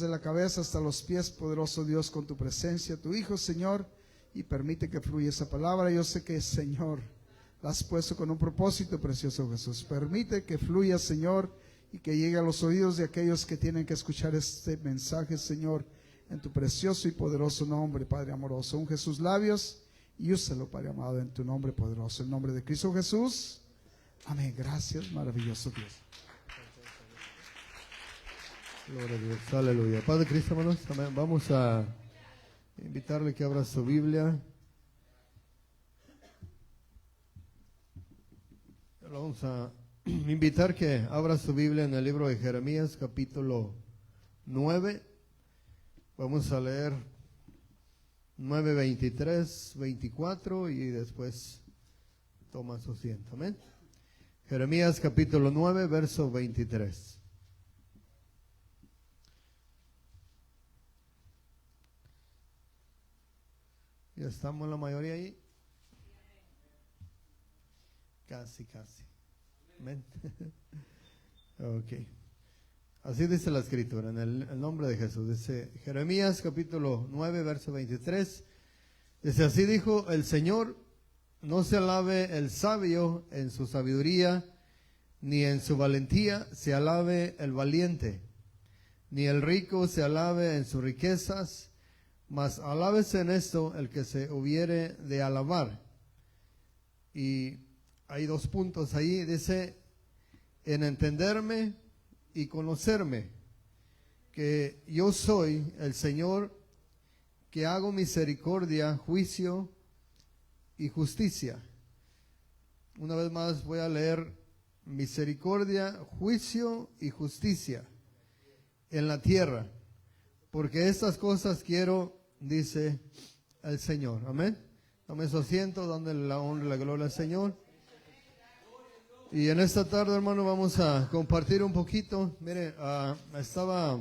de la cabeza hasta los pies, poderoso Dios, con tu presencia, tu Hijo, Señor, y permite que fluya esa palabra. Yo sé que, Señor, la has puesto con un propósito, precioso Jesús. Permite que fluya, Señor, y que llegue a los oídos de aquellos que tienen que escuchar este mensaje, Señor, en tu precioso y poderoso nombre, Padre amoroso. Unge sus labios y úsalo, Padre amado, en tu nombre poderoso, en nombre de Cristo Jesús. Amén. Gracias, maravilloso Dios. Gloria a Dios, aleluya. Padre Cristo, hermanos, amén. Vamos a invitarle que abra su Biblia. Lo vamos a invitar que abra su Biblia en el libro de Jeremías, capítulo 9. Vamos a leer 9, 23, 24 y después toma su asiento. Amén. Jeremías, capítulo 9, verso 23. Ya estamos la mayoría ahí. Casi. Amén. Ok. Así dice la escritura, en el nombre de Jesús. Dice Jeremías capítulo 9, verso 23. Dice, así dijo el Señor, no se alabe el sabio en su sabiduría, ni en su valentía se alabe el valiente, ni el rico se alabe en sus riquezas, mas alábese en esto el que se hubiere de alabar. Y hay dos puntos ahí, dice, en entenderme y conocerme, que yo soy el Señor, que hago misericordia, juicio y justicia. Una vez más voy a leer misericordia, juicio y justicia en la tierra, porque estas cosas quiero, dice el Señor. Amén. Tome su asiento, dándole la honra y la gloria al Señor. Y en esta tarde, hermano, vamos a compartir un poquito. Mire, estaba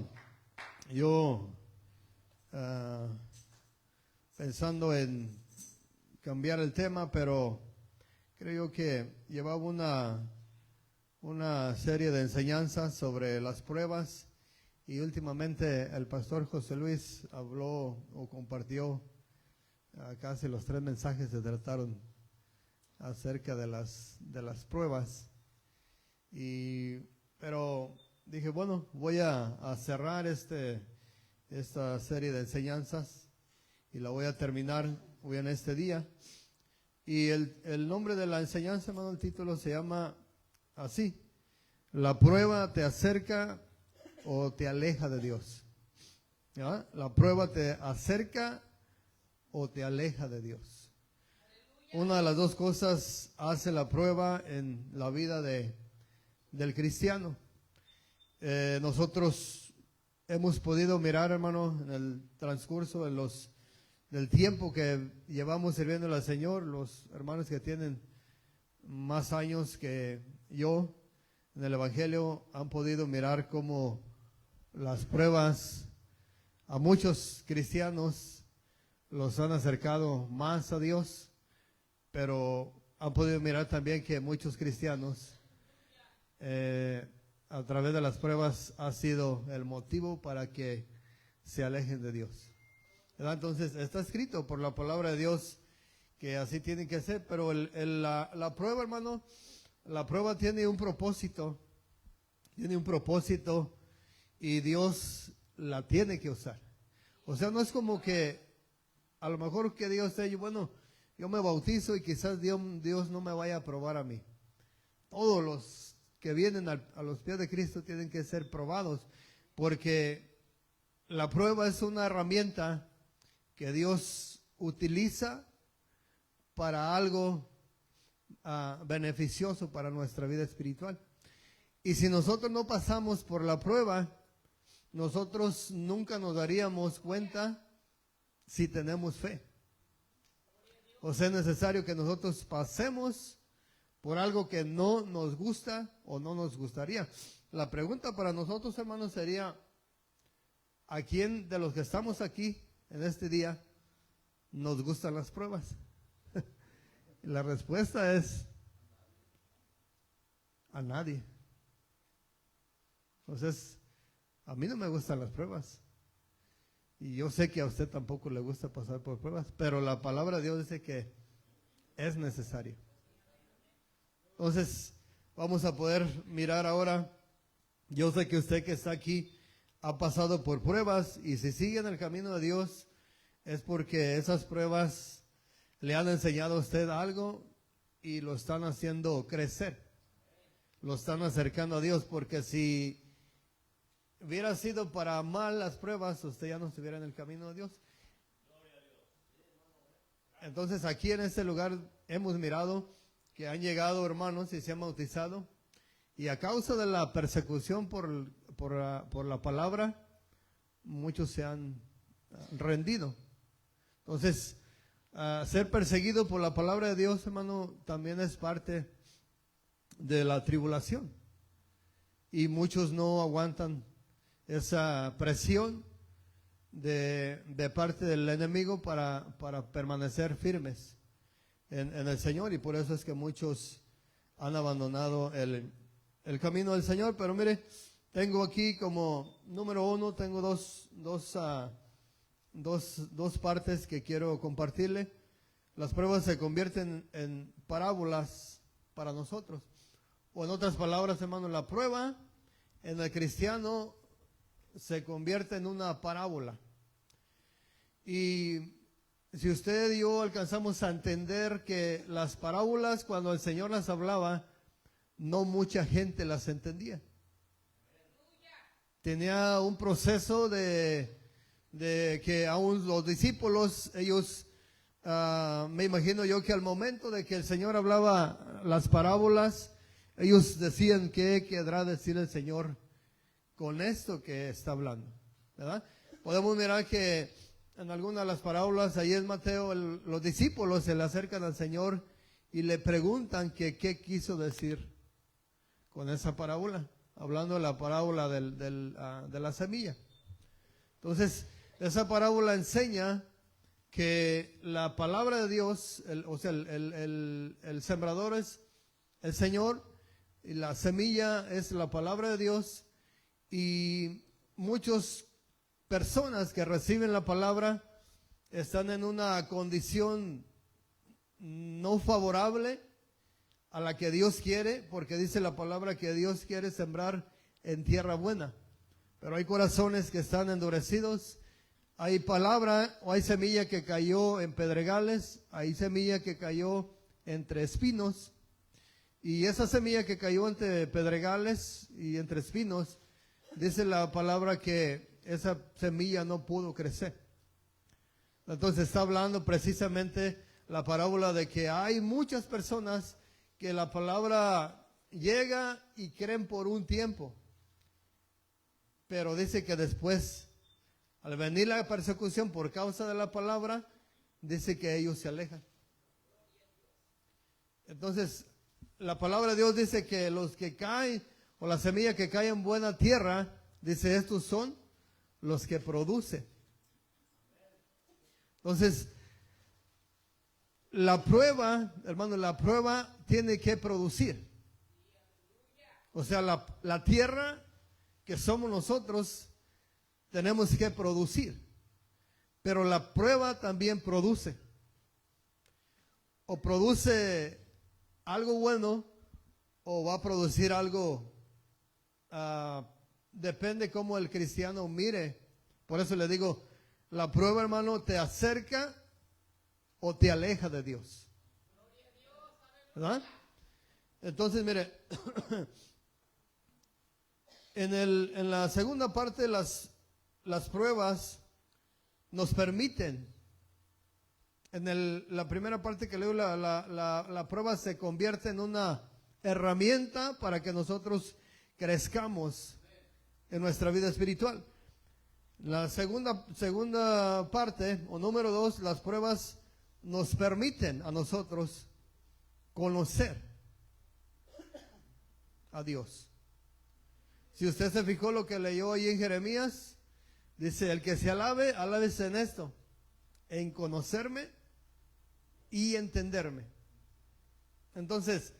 yo pensando en cambiar el tema, pero creo que llevaba una serie de enseñanzas sobre las pruebas. Y últimamente el pastor José Luis habló o compartió casi los 3 mensajes se trataron acerca de las pruebas. Pero dije, bueno, voy a cerrar esta serie de enseñanzas y la voy a terminar hoy en este día. Y el nombre de la enseñanza, hermano, el título se llama así: la prueba te acerca o te aleja de Dios. ¿Ya? La prueba te acerca o te aleja de Dios. Una de las dos cosas hace la prueba en la vida del cristiano. Nosotros hemos podido mirar, hermano, en el transcurso del tiempo que llevamos sirviendo al Señor, los hermanos que tienen más años que yo en el Evangelio han podido mirar cómo las pruebas a muchos cristianos los han acercado más a Dios, pero han podido mirar también que muchos cristianos a través de las pruebas ha sido el motivo para que se alejen de Dios. ¿Verdad? Entonces está escrito por la palabra de Dios que así tiene que ser, pero la prueba, hermano, la prueba tiene un propósito, y Dios la tiene que usar. O sea, no es como que a lo mejor que Dios dice, bueno, yo me bautizo y quizás Dios no me vaya a probar a mí. Todos los que vienen a los pies de Cristo tienen que ser probados, porque la prueba es una herramienta que Dios utiliza para algo beneficioso para nuestra vida espiritual. Y si nosotros no pasamos por la prueba, nosotros nunca nos daríamos cuenta si tenemos fe. O sea, es necesario que nosotros pasemos por algo que no nos gusta o no nos gustaría. La pregunta para nosotros, hermanos, sería: ¿a quién de los que estamos aquí en este día nos gustan las pruebas? La respuesta es: a nadie. Entonces, a mí no me gustan las pruebas. Y yo sé que a usted tampoco le gusta pasar por pruebas, pero la palabra de Dios dice que es necesario. Entonces, vamos a poder mirar ahora. Yo sé que usted que está aquí ha pasado por pruebas, y si sigue en el camino de Dios es porque esas pruebas le han enseñado a usted algo y lo están haciendo crecer, lo están acercando a Dios, porque si hubiera sido para mal las pruebas, usted ya no estuviera en el camino de Dios. Entonces aquí en este lugar hemos mirado que han llegado hermanos y se han bautizado, y a causa de la persecución por la palabra, muchos se han rendido. Entonces, ser perseguido por la palabra de Dios, hermano, también es parte de la tribulación. Y muchos no aguantan esa presión de parte del enemigo para permanecer firmes en el Señor. Y por eso es que muchos han abandonado el camino del Señor. Pero mire, tengo aquí como número 1, tengo dos partes que quiero compartirle. Las pruebas se convierten en parábolas para nosotros. O en otras palabras, hermano, la prueba en el cristiano se convierte en una parábola. Y si usted y yo alcanzamos a entender que las parábolas, cuando el Señor las hablaba, no mucha gente las entendía. Tenía un proceso de que aún los discípulos, ellos, me imagino yo que al momento de que el Señor hablaba las parábolas, ellos decían: ¿qué querrá decir el Señor con esto que está hablando? ¿Verdad? Podemos mirar que en algunas de las parábolas, ahí en Mateo, los discípulos se le acercan al Señor y le preguntan que qué quiso decir con esa parábola, hablando de la parábola de la semilla. Entonces, esa parábola enseña que la palabra de Dios, el sembrador es el Señor, y la semilla es la palabra de Dios, y muchas personas que reciben la palabra están en una condición no favorable a la que Dios quiere, porque dice la palabra que Dios quiere sembrar en tierra buena, pero hay corazones que están endurecidos. Hay palabra o hay semilla que cayó en pedregales, hay semilla que cayó entre espinos, y esa semilla que cayó entre pedregales y entre espinos, dice la palabra que esa semilla no pudo crecer. Entonces está hablando precisamente la parábola de que hay muchas personas que la palabra llega y creen por un tiempo, pero dice que después, al venir la persecución por causa de la palabra, dice que ellos se alejan. Entonces, la palabra de Dios dice que los que caen, o la semilla que cae en buena tierra, dice, estos son los que producen. Entonces, la prueba, hermano, la prueba tiene que producir. O sea, la tierra que somos nosotros, tenemos que producir. Pero la prueba también produce. O produce algo bueno, o va a producir algo, depende cómo el cristiano mire. Por eso le digo, la prueba, hermano, te acerca o te aleja de Dios. ¿Verdad? Entonces, mire, en la segunda parte, las pruebas nos permiten. En la primera parte que leo, la prueba se convierte en una herramienta para que nosotros crezcamos en nuestra vida espiritual. La segunda parte, o número 2, las pruebas nos permiten a nosotros conocer a Dios. Si usted se fijó lo que leyó ahí en Jeremías, dice: el que se alabe, alábese en esto, en conocerme y entenderme. Entonces,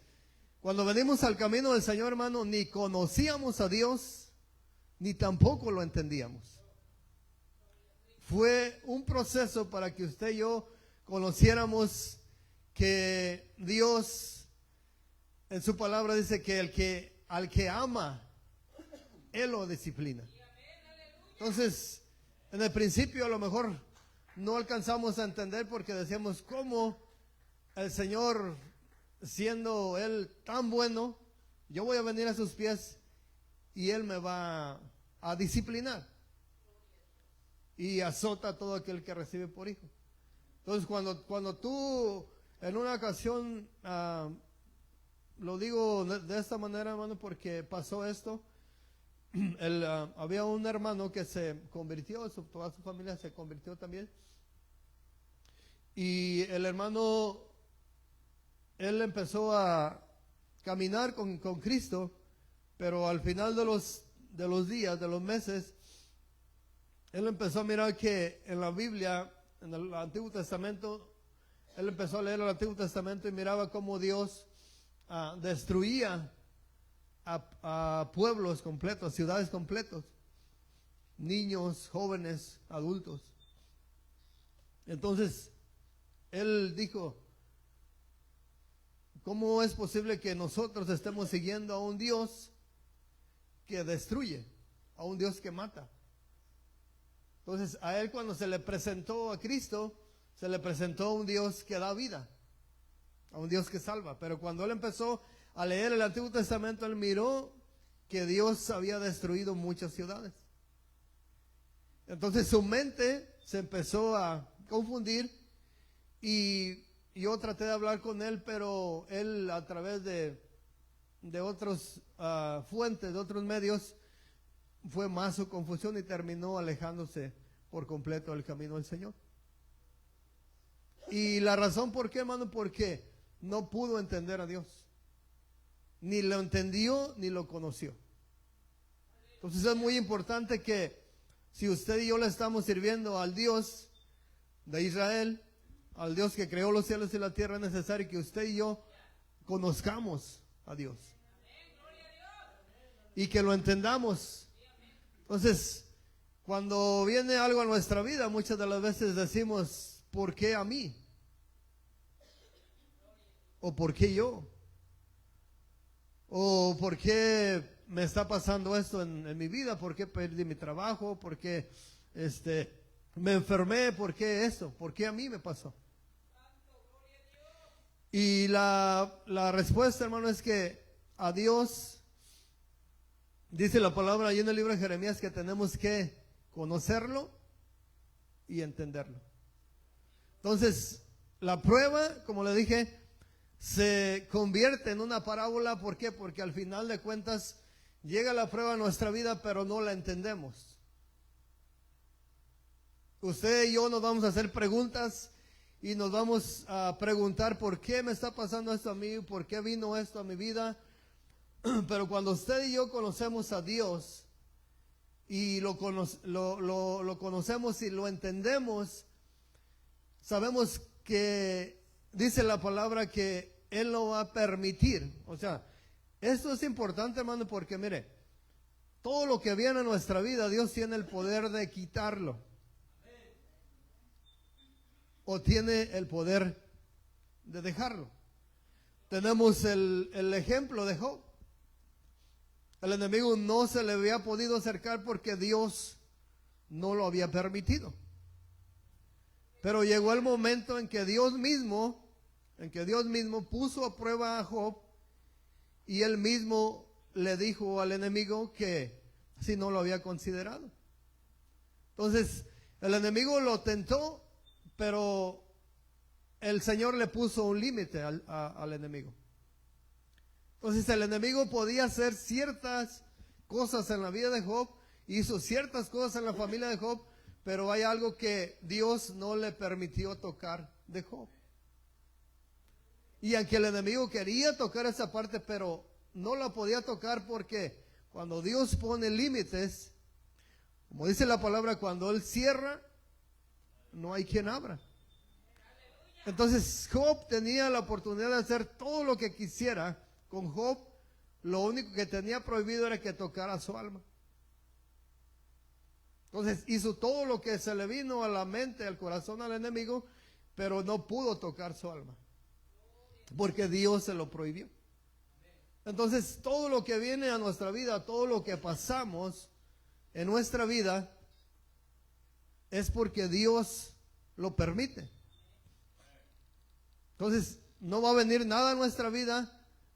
cuando venimos al camino del Señor, hermano, ni conocíamos a Dios, ni tampoco lo entendíamos. fue un proceso para que usted y yo conociéramos que Dios en su palabra dice que al que ama, Él lo disciplina. Entonces, en el principio a lo mejor no alcanzamos a entender porque decíamos, ¿cómo el Señor, siendo Él tan bueno, yo voy a venir a sus pies y Él me va a disciplinar? Y azota a todo aquel que recibe por hijo. Entonces, cuando tú en una ocasión, lo digo de esta manera, hermano, porque pasó esto. Había un hermano que se convirtió, toda su familia se convirtió también. Y el hermano, él empezó a caminar con Cristo, pero al final de los días, de los meses, él empezó a mirar que en la Biblia, en el Antiguo Testamento, él empezó a leer el Antiguo Testamento y miraba cómo Dios destruía a pueblos completos, ciudades completos, niños, jóvenes, adultos. Entonces, él dijo, ¿cómo es posible que nosotros estemos siguiendo a un Dios que destruye, a un Dios que mata? Entonces, a él cuando se le presentó a Cristo, se le presentó un Dios que da vida, a un Dios que salva. Pero cuando él empezó a leer el Antiguo Testamento, él miró que Dios había destruido muchas ciudades. Entonces su mente se empezó a confundir y yo traté de hablar con él, pero él a través de otros fuentes, de otros medios, fue más su confusión y terminó alejándose por completo del camino del Señor. Y la razón por qué, hermano, porque no pudo entender a Dios. Ni lo entendió ni lo conoció. Entonces es muy importante que si usted y yo le estamos sirviendo al Dios de Israel, al Dios que creó los cielos y la tierra, es necesario que usted y yo conozcamos a Dios y que lo entendamos. Entonces, cuando viene algo a nuestra vida, muchas de las veces decimos, ¿por qué a mí? ¿O por qué yo? ¿O por qué me está pasando esto en mi vida? ¿Por qué perdí mi trabajo? ¿Por qué me enfermé? ¿Por qué esto? ¿Por qué a mí me pasó? Y la respuesta, hermano, es que a Dios, dice la palabra ahí en el libro de Jeremías, que tenemos que conocerlo y entenderlo. Entonces, la prueba, como le dije, se convierte en una parábola. ¿Por qué? Porque al final de cuentas llega la prueba a nuestra vida, pero no la entendemos. Usted y yo nos vamos a hacer preguntas y nos vamos a preguntar ¿por qué me está pasando esto a mí? ¿Por qué vino esto a mi vida? Pero cuando usted y yo conocemos a Dios y lo conocemos y lo entendemos, sabemos que dice la palabra que Él lo va a permitir. O sea, esto es importante, hermano, porque mire, todo lo que viene a nuestra vida, Dios tiene el poder de quitarlo. O tiene el poder de dejarlo. Tenemos el ejemplo de Job. El enemigo no se le había podido acercar porque Dios no lo había permitido. Pero llegó el momento en que Dios mismo puso a prueba a Job y él mismo le dijo al enemigo que si no lo había considerado. Entonces, el enemigo lo tentó, pero el Señor le puso un límite al enemigo. Entonces, el enemigo podía hacer ciertas cosas en la vida de Job, hizo ciertas cosas en la familia de Job, pero hay algo que Dios no le permitió tocar de Job. Y aunque el enemigo quería tocar esa parte, pero no la podía tocar porque cuando Dios pone límites, como dice la palabra, cuando Él cierra, no hay quien abra. Entonces Job tenía la oportunidad de hacer todo lo que quisiera. Con Job, lo único que tenía prohibido era que tocara su alma. Entonces hizo todo lo que se le vino a la mente, al corazón al enemigo, pero no pudo tocar su alma, porque Dios se lo prohibió. Entonces todo lo que viene a nuestra vida, todo lo que pasamos en nuestra vida, es porque Dios lo permite. Entonces no va a venir nada en nuestra vida,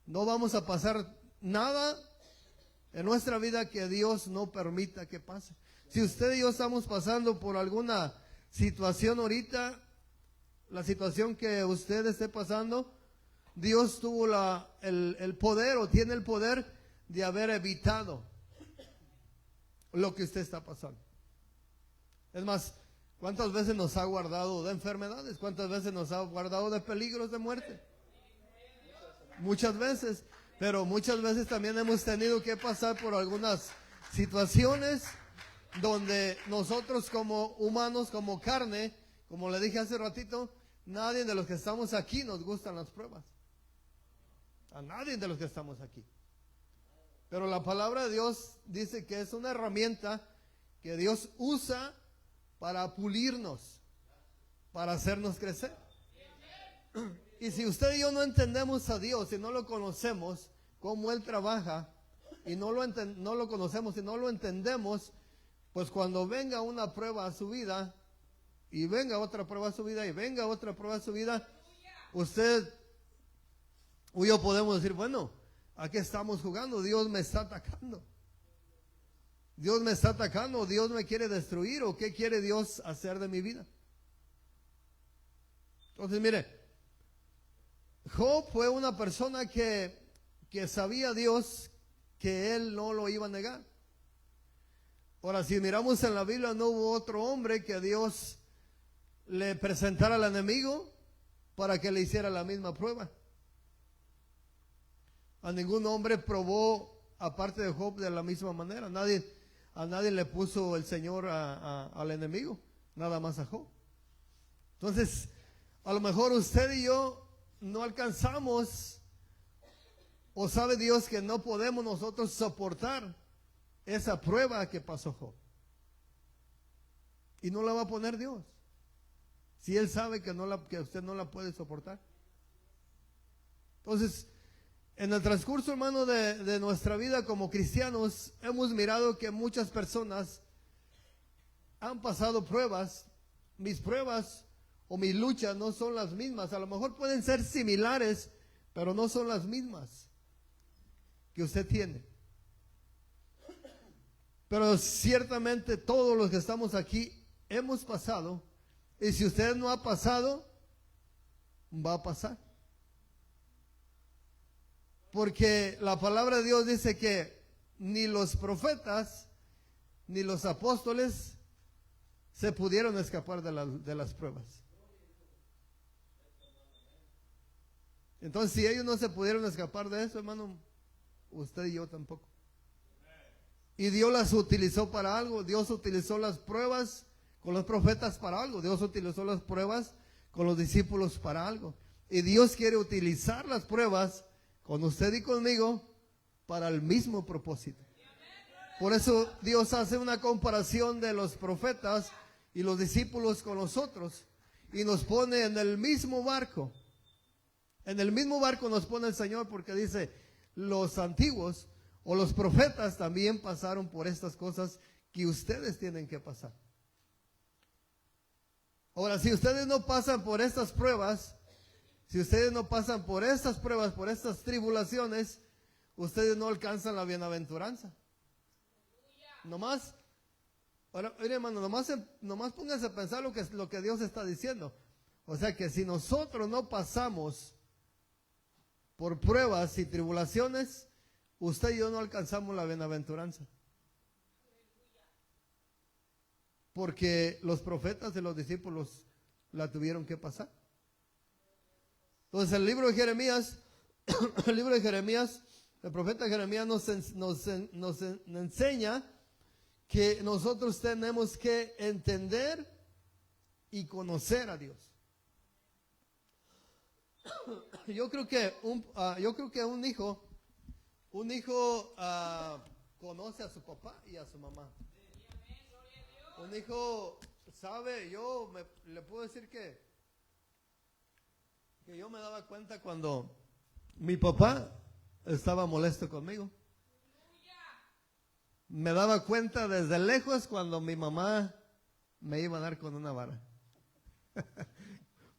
no vamos a pasar nada en nuestra vida que Dios no permita que pase. Si usted y yo estamos pasando por alguna situación ahorita, la situación que usted esté pasando, Dios tuvo el poder o tiene el poder de haber evitado lo que usted está pasando. Es más, ¿cuántas veces nos ha guardado de enfermedades? ¿Cuántas veces nos ha guardado de peligros de muerte? Muchas veces, pero muchas veces también hemos tenido que pasar por algunas situaciones donde nosotros como humanos, como carne, como le dije hace ratito, nadie de los que estamos aquí nos gustan las pruebas. A nadie de los que estamos aquí. Pero la palabra de Dios dice que es una herramienta que Dios usa para pulirnos, para hacernos crecer. Y si usted y yo no entendemos a Dios, si no lo conocemos, cómo Él trabaja, y no lo conocemos y no lo entendemos, pues cuando venga una prueba a su vida, y venga otra prueba a su vida, y venga otra prueba a su vida, usted o yo podemos decir, bueno, ¿a qué estamos jugando? Dios me está atacando. Dios me está atacando, Dios me quiere destruir, o ¿qué quiere Dios hacer de mi vida? Entonces, mire, Job fue una persona que sabía Dios que él no lo iba a negar. Ahora, si miramos en la Biblia, no hubo otro hombre que Dios le presentara al enemigo para que le hiciera la misma prueba. A ningún hombre probó, aparte de Job, de la misma manera. A nadie le puso el Señor al enemigo, nada más a Job. Entonces, a lo mejor usted y yo no alcanzamos, o sabe Dios que no podemos nosotros soportar esa prueba que pasó Job. Y no la va a poner Dios, si Él sabe que usted no la puede soportar. Entonces, en el transcurso, hermano, de nuestra vida como cristianos, hemos mirado que muchas personas han pasado pruebas. Mis pruebas o mis luchas no son las mismas. A lo mejor pueden ser similares, pero no son las mismas que usted tiene. Pero ciertamente todos los que estamos aquí hemos pasado. Y si usted no ha pasado, va a pasar. Porque la palabra de Dios dice que ni los profetas ni los apóstoles se pudieron escapar de las pruebas. Entonces, si ellos no se pudieron escapar de eso, hermano, usted y yo tampoco. Y Dios las utilizó para algo. Dios utilizó las pruebas con los profetas para algo. Dios utilizó las pruebas con los discípulos para algo. Y Dios quiere utilizar las pruebas con usted y conmigo para el mismo propósito. Por eso Dios hace una comparación de los profetas y los discípulos con nosotros y nos pone en el mismo barco. En el mismo barco nos pone el Señor, porque dice, los antiguos o los profetas también pasaron por estas cosas que ustedes tienen que pasar. Ahora, si ustedes no pasan por estas pruebas, si ustedes no pasan por estas pruebas, por estas tribulaciones, ustedes no alcanzan la bienaventuranza. Nomás, ahora, mire, hermano, nomás pónganse a pensar lo que Dios está diciendo. O sea que si nosotros no pasamos por pruebas y tribulaciones, usted y yo no alcanzamos la bienaventuranza. Porque los profetas y los discípulos la tuvieron que pasar. Entonces el libro de Jeremías, el profeta Jeremías nos enseña que nosotros tenemos que entender y conocer a Dios. Yo creo que un hijo conoce a su papá y a su mamá. Un hijo sabe, le puedo decir que yo me daba cuenta cuando mi papá estaba molesto conmigo. Me daba cuenta desde lejos cuando mi mamá me iba a dar con una vara.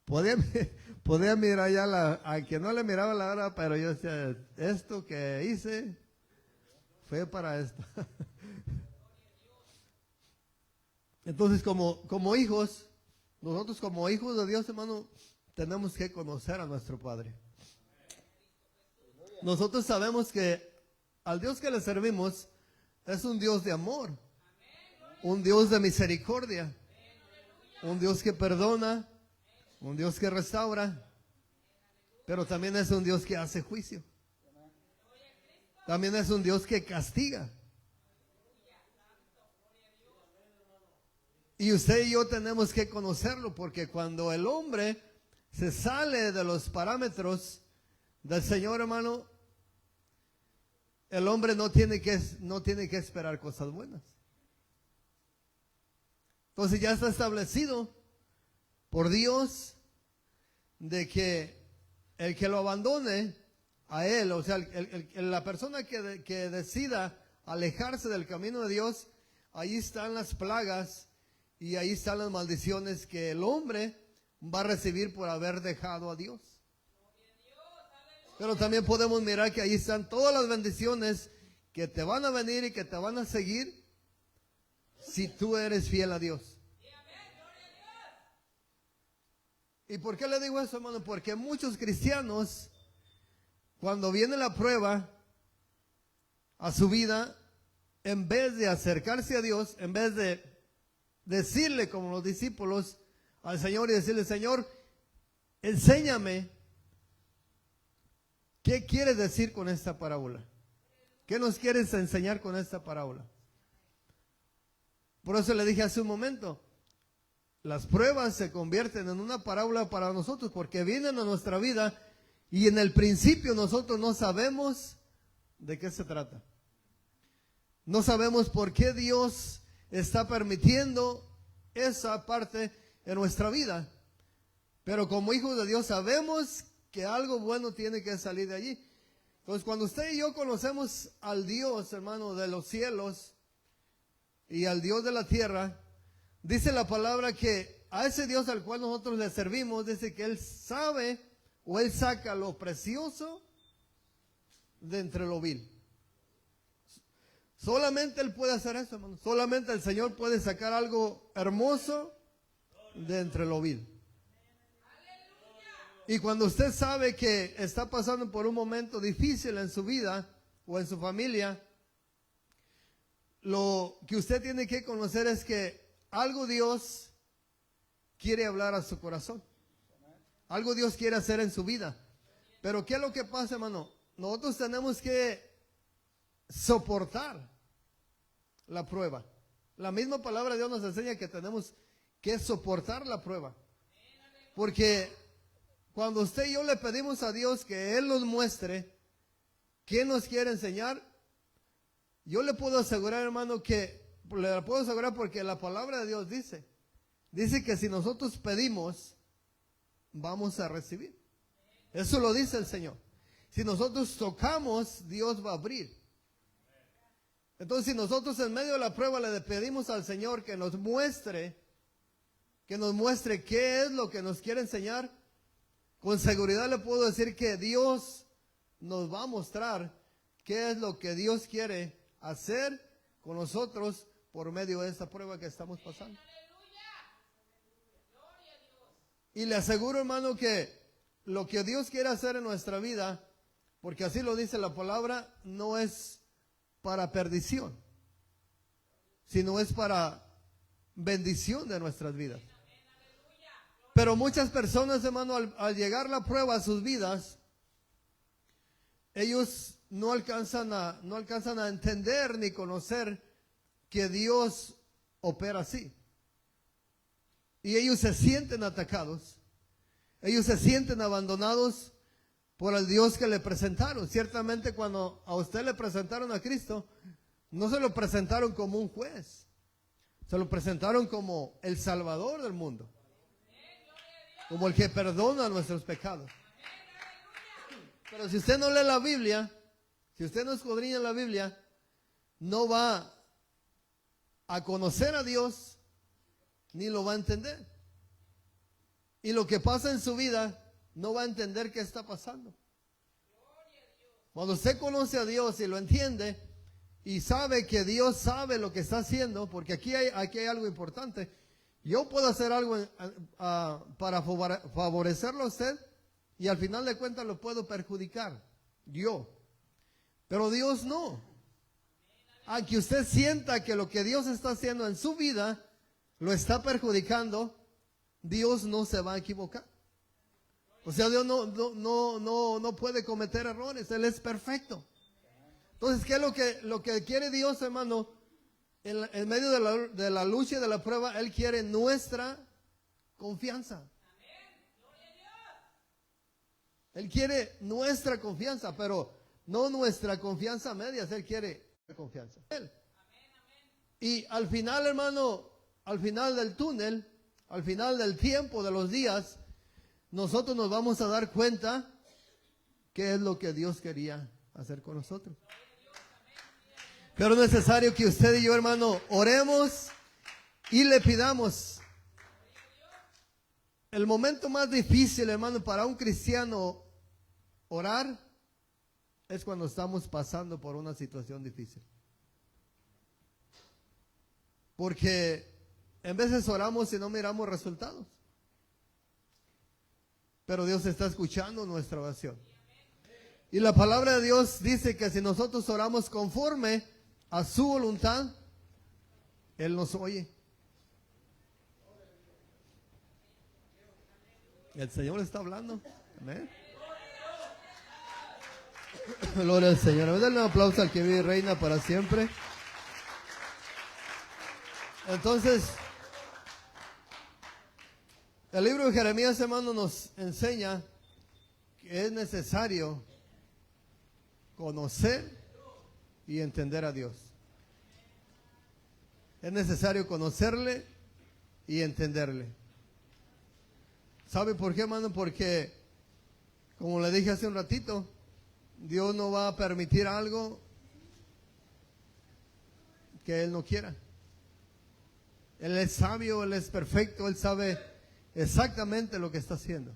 Podía mirar ya a quien no le miraba la vara, pero yo decía, esto que hice fue para esto. Entonces, como hijos, nosotros como hijos de Dios, hermano, tenemos que conocer a nuestro Padre. Nosotros sabemos que al Dios que le servimos es un Dios de amor, un Dios de misericordia, un Dios que perdona, un Dios que restaura, pero también es un Dios que hace juicio. También es un Dios que castiga. Y usted y yo tenemos que conocerlo, porque cuando el hombre se sale de los parámetros del Señor, hermano, el hombre no tiene que esperar cosas buenas. Entonces ya está establecido por Dios de que el que lo abandone a él, o sea, la persona que decida alejarse del camino de Dios, ahí están las plagas y ahí están las maldiciones que el hombre va a recibir por haber dejado a Dios. Pero también podemos mirar que ahí están todas las bendiciones que te van a venir y que te van a seguir si tú eres fiel a Dios. ¿Y por qué le digo eso, hermano? Porque muchos cristianos, cuando viene la prueba a su vida, en vez de acercarse a Dios, en vez de decirle como los discípulos al Señor y decirle, Señor, enséñame, ¿qué quieres decir con esta parábola? ¿Qué nos quieres enseñar con esta parábola? Por eso le dije hace un momento, las pruebas se convierten en una parábola para nosotros porque vienen a nuestra vida y en el principio nosotros no sabemos de qué se trata. No sabemos por qué Dios está permitiendo esa parte en nuestra vida. Pero como hijos de Dios sabemos que algo bueno tiene que salir de allí. Entonces cuando usted y yo conocemos al Dios, hermano, de los cielos y al Dios de la tierra, dice la palabra que a ese Dios al cual nosotros le servimos, dice que Él sabe o Él saca lo precioso de entre lo vil. Solamente Él puede hacer eso, hermano. Solamente el Señor puede sacar algo hermoso de entre lo vil. Y cuando usted sabe que está pasando por un momento difícil en su vida o en su familia, lo que usted tiene que conocer es que algo Dios quiere hablar a su corazón. Algo Dios quiere hacer en su vida. Pero ¿qué es lo que pasa, hermano? Nosotros tenemos que soportar la prueba. La misma palabra de Dios nos enseña que tenemos que soportar la prueba. Porque cuando usted y yo le pedimos a Dios que Él nos muestre qué nos quiere enseñar, yo le puedo asegurar, hermano, le puedo asegurar porque la palabra de Dios dice que si nosotros pedimos, vamos a recibir. Eso lo dice el Señor. Si nosotros tocamos, Dios va a abrir. Entonces, si nosotros en medio de la prueba le pedimos al Señor que nos muestre qué es lo que nos quiere enseñar, con seguridad le puedo decir que Dios nos va a mostrar qué es lo que Dios quiere hacer con nosotros por medio de esta prueba que estamos pasando. Y le aseguro, hermano, que lo que Dios quiere hacer en nuestra vida, porque así lo dice la palabra, no es para perdición, sino es para bendición de nuestras vidas. Pero muchas personas, hermano, al llegar la prueba a sus vidas, ellos no alcanzan a entender ni conocer que Dios opera así. Y ellos se sienten atacados. Ellos se sienten abandonados por el Dios que le presentaron. Ciertamente cuando a usted le presentaron a Cristo, no se lo presentaron como un juez. Se lo presentaron como el Salvador del mundo, como el que perdona nuestros pecados. Pero si usted no lee la Biblia, si usted no escudriña la Biblia, no va a conocer a Dios ni lo va a entender. Y lo que pasa en su vida, no va a entender qué está pasando. Cuando usted conoce a Dios y lo entiende y sabe que Dios sabe lo que está haciendo, porque aquí hay algo importante. Yo puedo hacer algo para favorecerlo a usted y al final de cuentas lo puedo perjudicar, yo. Pero Dios no. Aunque usted sienta que lo que Dios está haciendo en su vida lo está perjudicando, Dios no se va a equivocar. O sea, Dios no puede cometer errores. Él es perfecto. Entonces, ¿qué es lo que quiere Dios, hermano? En medio de la lucha y de la prueba, Él quiere nuestra confianza. Él quiere nuestra confianza, pero no nuestra confianza a medias. Él quiere confianza. Él. Y al final, hermano, al final del túnel, al final del tiempo, de los días, nosotros nos vamos a dar cuenta qué es lo que Dios quería hacer con nosotros. Pero es necesario que usted y yo, hermano, oremos y le pidamos. El momento más difícil, hermano, para un cristiano orar es cuando estamos pasando por una situación difícil. Porque en veces oramos y no miramos resultados. Pero Dios está escuchando nuestra oración. Y la palabra de Dios dice que si nosotros oramos conforme a su voluntad, Él nos oye. El Señor está hablando. Amén. Gloria al Señor. Denle un aplauso al que vive y reina para siempre. Entonces, el libro de Jeremías, hermano, nos enseña que es necesario conocer y entender a Dios. Es necesario conocerle y entenderle. ¿Sabe por qué, hermano? Porque, como le dije hace un ratito, Dios no va a permitir algo que Él no quiera. Él es sabio, Él es perfecto, Él sabe exactamente lo que está haciendo.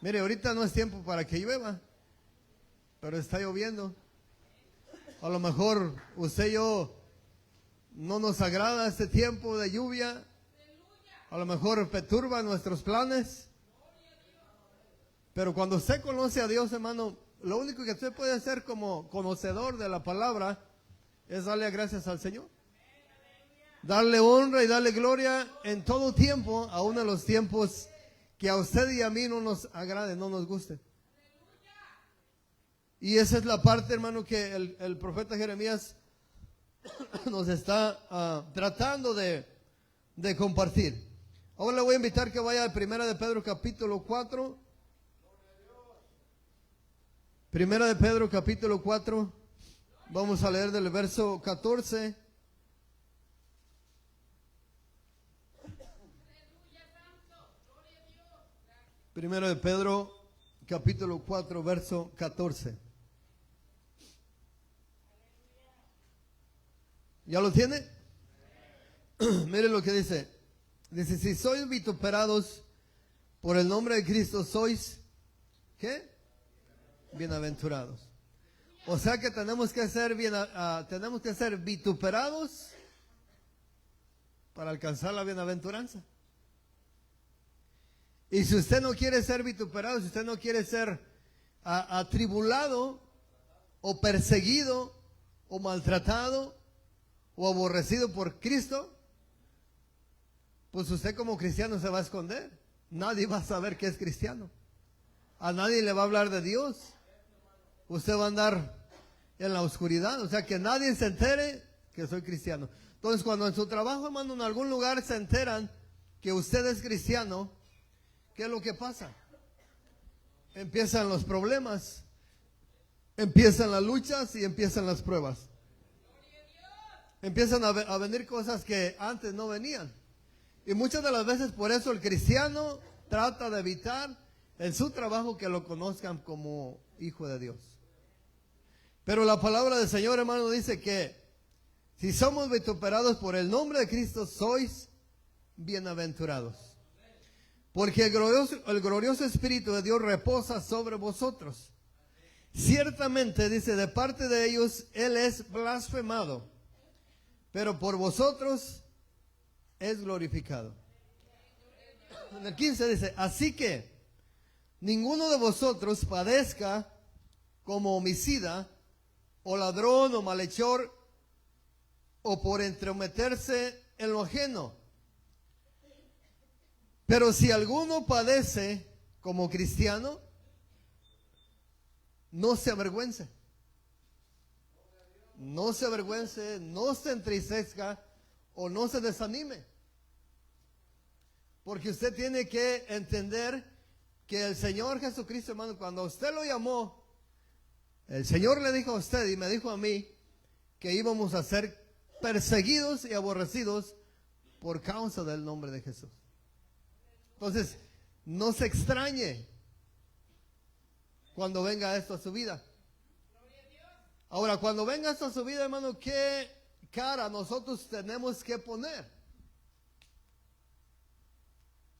Mire, ahorita no es tiempo para que llueva, pero está lloviendo. A lo mejor usted y yo no nos agrada este tiempo de lluvia. A lo mejor perturba nuestros planes. Pero cuando usted conoce a Dios, hermano, lo único que usted puede hacer como conocedor de la palabra es darle gracias al Señor. Darle honra y darle gloria en todo tiempo, aun en los tiempos que a usted y a mí no nos agraden, no nos gusten. Y esa es la parte, hermano, que el profeta Jeremías nos está tratando de compartir. Ahora le voy a invitar que vaya a Primera de Pedro capítulo 4. Primera de Pedro capítulo 4. Vamos a leer del verso 14. Primera de Pedro capítulo 4 verso 14. ¿Ya lo tiene? Mire lo que dice. Dice, si sois vituperados por el nombre de Cristo, sois, ¿qué? Bienaventurados. O sea que tenemos que ser vituperados para alcanzar la bienaventuranza. Y si usted no quiere ser vituperado, si usted no quiere ser atribulado o perseguido o maltratado o aborrecido por Cristo, pues usted como cristiano se va a esconder. Nadie va a saber que es cristiano. A nadie le va a hablar de Dios. Usted va a andar en la oscuridad. O sea, que nadie se entere que soy cristiano. Entonces, cuando en su trabajo, hermano, en algún lugar se enteran que usted es cristiano, ¿qué es lo que pasa? Empiezan los problemas, empiezan las luchas y empiezan las pruebas. empiezan a venir cosas que antes no venían. Y muchas de las veces por eso el cristiano trata de evitar en su trabajo que lo conozcan como hijo de Dios. Pero la palabra del Señor, hermano, dice que si somos vituperados por el nombre de Cristo, sois bienaventurados. Porque el glorioso Espíritu de Dios reposa sobre vosotros. Ciertamente, dice, de parte de ellos, Él es blasfemado, pero por vosotros es glorificado. En el 15 dice, así que ninguno de vosotros padezca como homicida, o ladrón, o malhechor, o por entrometerse en lo ajeno. Pero si alguno padece como cristiano, no se avergüence. No se avergüence, no se entristezca o no se desanime. Porque usted tiene que entender que el Señor Jesucristo, hermano, cuando usted lo llamó, el Señor le dijo a usted y me dijo a mí que íbamos a ser perseguidos y aborrecidos por causa del nombre de Jesús. Entonces, no se extrañe cuando venga esto a su vida. Ahora, cuando venga esto a su vida, hermano, ¿qué cara nosotros tenemos que poner?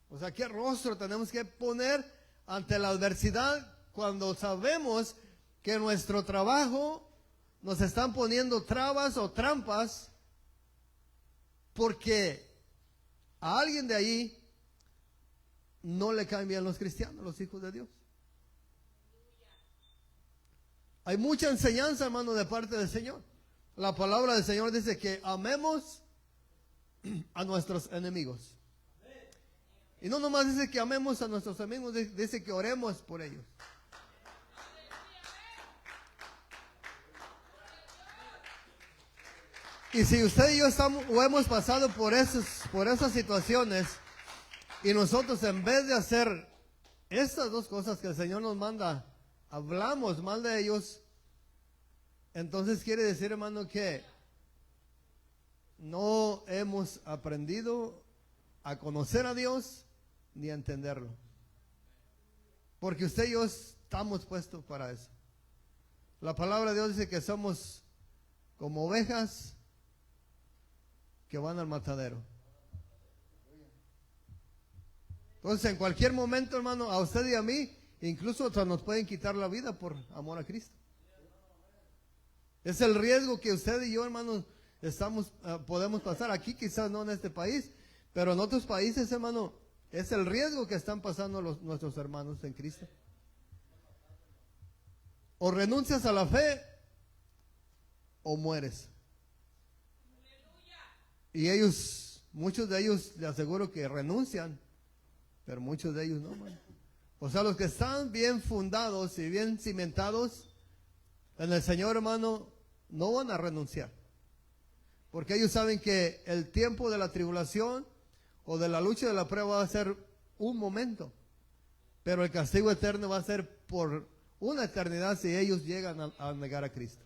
O sea, ¿qué rostro tenemos que poner ante la adversidad cuando sabemos que en nuestro trabajo nos están poniendo trabas o trampas porque a alguien de ahí no le caen bien los cristianos, los hijos de Dios? Hay mucha enseñanza, hermano, de parte del Señor. La palabra del Señor dice que amemos a nuestros enemigos. Y no nomás dice que amemos a nuestros enemigos, dice que oremos por ellos. Y si usted y yo estamos o hemos pasado por esas situaciones, y nosotros en vez de hacer estas dos cosas que el Señor nos manda, hablamos mal de ellos, entonces quiere decir, hermano, que no hemos aprendido a conocer a Dios ni a entenderlo. Porque usted y yo estamos puestos para eso. La palabra de Dios dice que somos como ovejas que van al matadero. Entonces, en cualquier momento, hermano, a usted y a mí, incluso otros nos pueden quitar la vida por amor a Cristo. Es el riesgo que usted y yo, hermano, podemos pasar. Aquí quizás no en este país, pero en otros países, hermano, es el riesgo que están pasando nuestros hermanos en Cristo. O renuncias a la fe o mueres. Y ellos, muchos de ellos, le aseguro que renuncian, pero muchos de ellos no, hermano. O sea, los que están bien fundados y bien cimentados en el Señor, hermano, no van a renunciar. Porque ellos saben que el tiempo de la tribulación o de la lucha de la prueba va a ser un momento. Pero el castigo eterno va a ser por una eternidad si ellos llegan a negar a Cristo.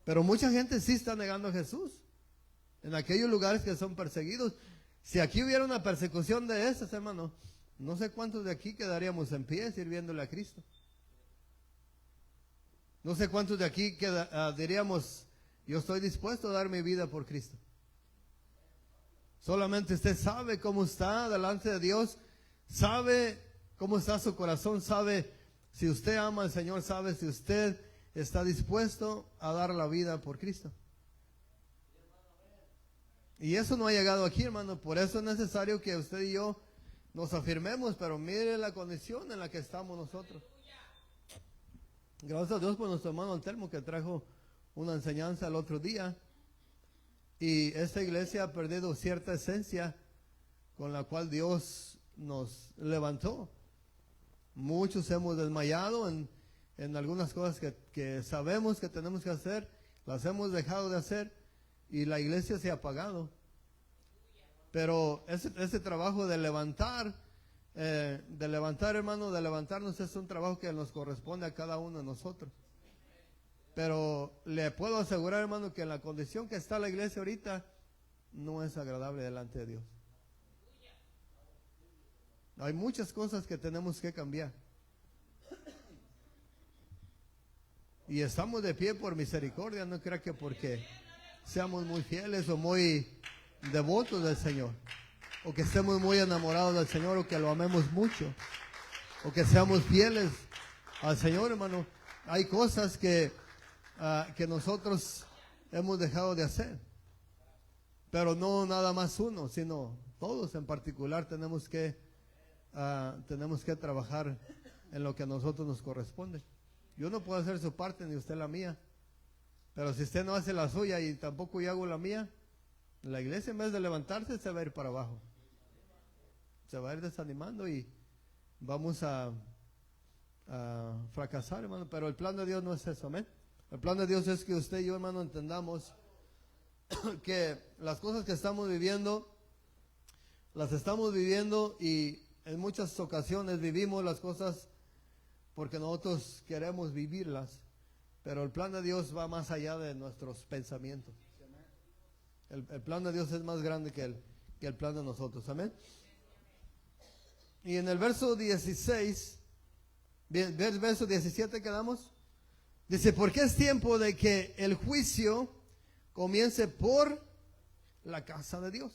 Pero mucha gente sí está negando a Jesús en aquellos lugares que son perseguidos. Si aquí hubiera una persecución de esas, hermano, no sé cuántos de aquí quedaríamos en pie sirviéndole a Cristo. No sé cuántos de aquí diríamos, yo estoy dispuesto a dar mi vida por Cristo. Solamente usted sabe cómo está delante de Dios, sabe cómo está su corazón, sabe si usted ama al Señor, sabe si usted está dispuesto a dar la vida por Cristo. Y eso no ha llegado aquí, hermano. Por eso es necesario que usted y yo nos afirmemos, pero mire la condición en la que estamos nosotros. Gracias a Dios por nuestro hermano Antelmo que trajo una enseñanza el otro día. Y esta iglesia ha perdido cierta esencia con la cual Dios nos levantó. Muchos hemos desmayado en algunas cosas que sabemos que tenemos que hacer, las hemos dejado de hacer y la iglesia se ha apagado. Pero ese trabajo de levantar, hermano, de levantarnos es un trabajo que nos corresponde a cada uno de nosotros. Pero le puedo asegurar, hermano, que en la condición que está la iglesia ahorita, no es agradable delante de Dios. Hay muchas cosas que tenemos que cambiar. Y estamos de pie por misericordia, no crea que porque seamos muy fieles o muy devotos del Señor, o que estemos muy enamorados del Señor, o que lo amemos mucho, o que seamos fieles al Señor, hermano. Hay cosas que nosotros hemos dejado de hacer, pero no nada más uno, sino todos en particular tenemos que trabajar en lo que a nosotros nos corresponde. Yo no puedo hacer su parte ni usted la mía, pero si usted no hace la suya y tampoco yo hago la mía, la iglesia en vez de levantarse se va a ir para abajo, se va a ir desanimando y vamos a fracasar, hermano. Pero el plan de Dios no es eso, amén. El plan de Dios es que usted y yo, hermano, entendamos que las cosas que estamos viviendo, las estamos viviendo, y en muchas ocasiones vivimos las cosas porque nosotros queremos vivirlas, pero el plan de Dios va más allá de nuestros pensamientos. El plan de Dios es más grande que el plan de nosotros, amén. Y en el verso 16, verso 17 quedamos. Dice, porque es tiempo de que el juicio comience por la casa de Dios.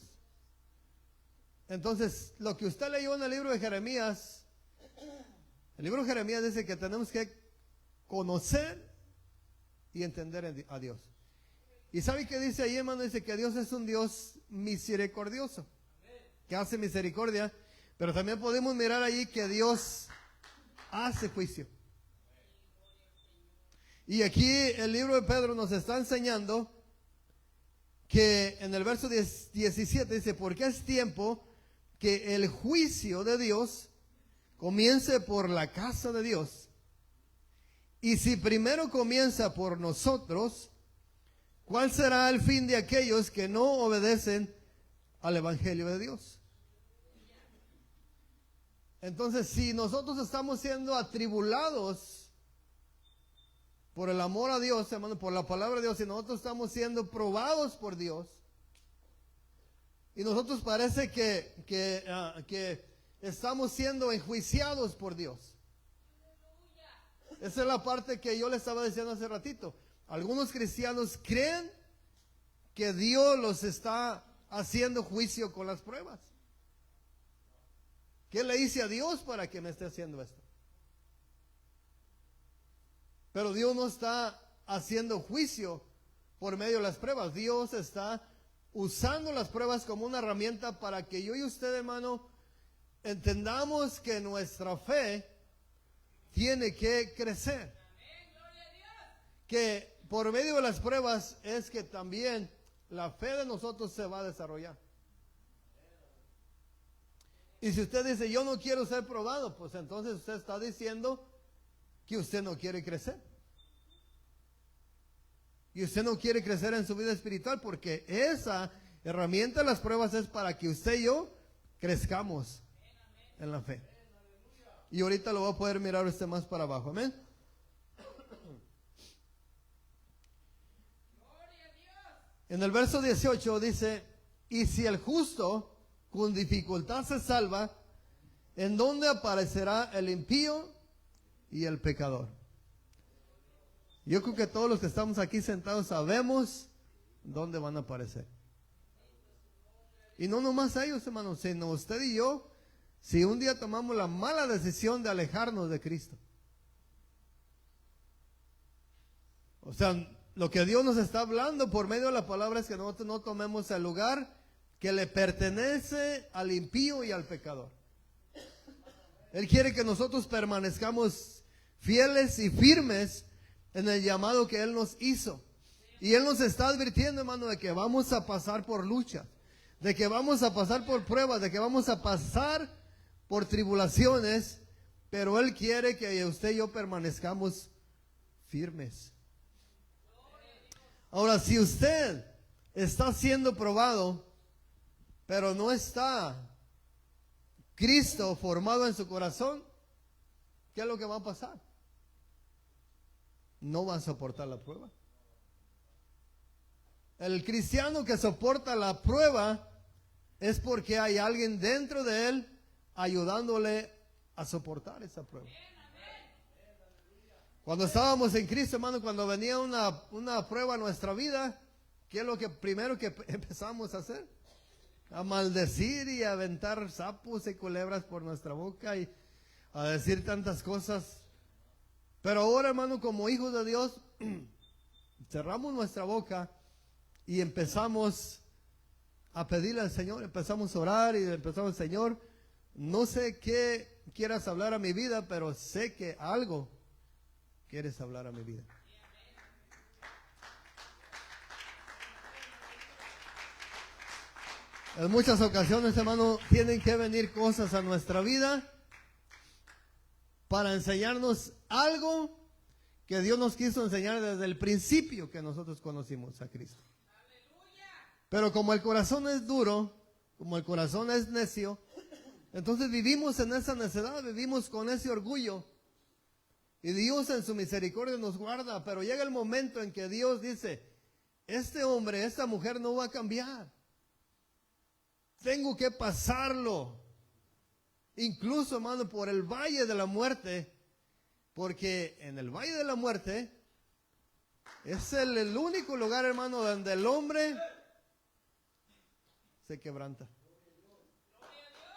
Entonces, lo que usted leyó en el libro de Jeremías, el libro de Jeremías dice que tenemos que conocer y entender a Dios. ¿Y sabe qué dice ahí, hermano? Dice que Dios es un Dios misericordioso, que hace misericordia, pero también podemos mirar ahí que Dios hace juicio. Y aquí el libro de Pedro nos está enseñando que en el verso 17 dice, porque es tiempo que el juicio de Dios comience por la casa de Dios. Y si primero comienza por nosotros, ¿cuál será el fin de aquellos que no obedecen al Evangelio de Dios? Entonces, si nosotros estamos siendo atribulados por el amor a Dios, hermano, por la palabra de Dios, y nosotros estamos siendo probados por Dios, y nosotros parece que estamos siendo enjuiciados por Dios. Esa es la parte que yo le estaba diciendo hace ratito. Algunos cristianos creen que Dios los está haciendo juicio con las pruebas. ¿Qué le hice a Dios para que me esté haciendo esto? Pero Dios no está haciendo juicio por medio de las pruebas. Dios está usando las pruebas como una herramienta para que yo y usted, hermano, entendamos que nuestra fe tiene que crecer. Que por medio de las pruebas es que también la fe de nosotros se va a desarrollar. Y si usted dice, yo no quiero ser probado, pues entonces usted está diciendo que usted no quiere crecer. Y usted no quiere crecer en su vida espiritual, porque esa herramienta de las pruebas es para que usted y yo crezcamos en la fe. Y ahorita lo va a poder mirar usted más para abajo, amén. En el verso 18 dice, y si el justo con dificultad se salva, ¿en dónde aparecerá el impío y el pecador? Yo creo que todos los que estamos aquí sentados sabemos dónde van a aparecer. Y no nomás ellos, hermanos, sino usted y yo, si un día tomamos la mala decisión de alejarnos de Cristo. O sea, lo que Dios nos está hablando por medio de la palabra es que nosotros no tomemos el lugar que le pertenece al impío y al pecador. Él quiere que nosotros permanezcamos fieles y firmes en el llamado que Él nos hizo. Y Él nos está advirtiendo, hermano, de que vamos a pasar por lucha, de que vamos a pasar por pruebas, de que vamos a pasar por tribulaciones, pero Él quiere que usted y yo permanezcamos firmes. Ahora, si usted está siendo probado, pero no está Cristo formado en su corazón, ¿qué es lo que va a pasar? no va a soportar la prueba. El cristiano que soporta la prueba es porque hay alguien dentro de él ayudándole a soportar esa prueba. Cuando estábamos en Cristo, hermano, cuando venía una prueba a nuestra vida, ¿qué es lo que primero que empezamos a hacer? A maldecir y a aventar sapos y culebras por nuestra boca y a decir tantas cosas. Pero ahora, hermano, como hijos de Dios, cerramos nuestra boca y empezamos a pedirle al Señor, empezamos a orar y empezamos, Señor, no sé qué quieras hablar a mi vida, pero sé que algo quieres hablar a mi vida. En muchas ocasiones, hermano, tienen que venir cosas a nuestra vida para enseñarnos algo que Dios nos quiso enseñar desde el principio que nosotros conocimos a Cristo. Pero como el corazón es duro, como el corazón es necio, entonces vivimos en esa necedad, vivimos con ese orgullo. Y Dios en su misericordia nos guarda, pero llega el momento en que Dios dice, este hombre, esta mujer no va a cambiar. Tengo que pasarlo. Incluso, hermano, por el valle de la muerte, porque en el valle de la muerte es el único lugar, hermano, donde el hombre se quebranta.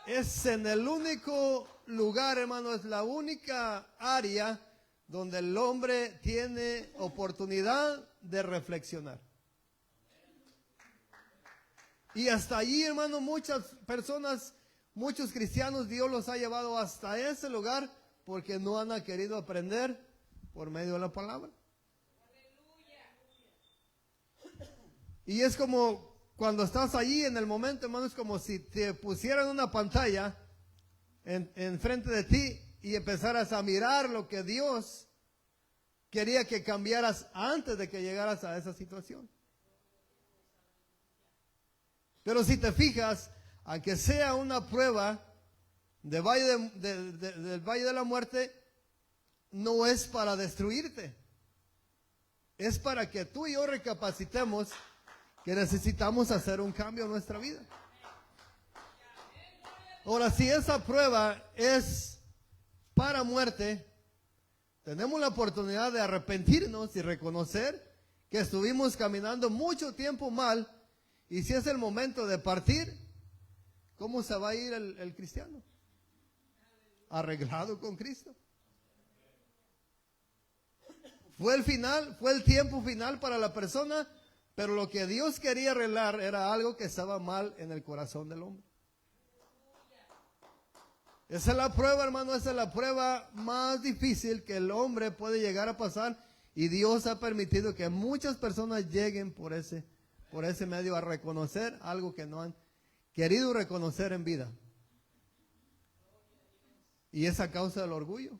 Es en el único lugar, hermano, es la única área donde el hombre tiene oportunidad de reflexionar. Y hasta allí, hermano, muchas personas, muchos cristianos, Dios los ha llevado hasta ese lugar porque no han querido aprender por medio de la palabra. Y es como cuando estás allí en el momento, hermano, es como si te pusieran una pantalla en frente de ti y empezaras a mirar lo que Dios quería que cambiaras antes de que llegaras a esa situación. Pero si te fijas, aunque sea una prueba del valle de la muerte, no es para destruirte. Es para que tú y yo recapacitemos que necesitamos hacer un cambio en nuestra vida. Ahora, si esa prueba es para muerte, tenemos la oportunidad de arrepentirnos y reconocer que estuvimos caminando mucho tiempo mal. Y si es el momento de partir, ¿cómo se va a ir el cristiano? Arreglado con Cristo. Fue el final, fue el tiempo final para la persona, pero lo que Dios quería arreglar era algo que estaba mal en el corazón del hombre. Esa es la prueba, hermano, esa es la prueba más difícil que el hombre puede llegar a pasar, y Dios ha permitido que muchas personas lleguen por ese medio a reconocer algo que no han querido reconocer en vida. Y es a causa del orgullo.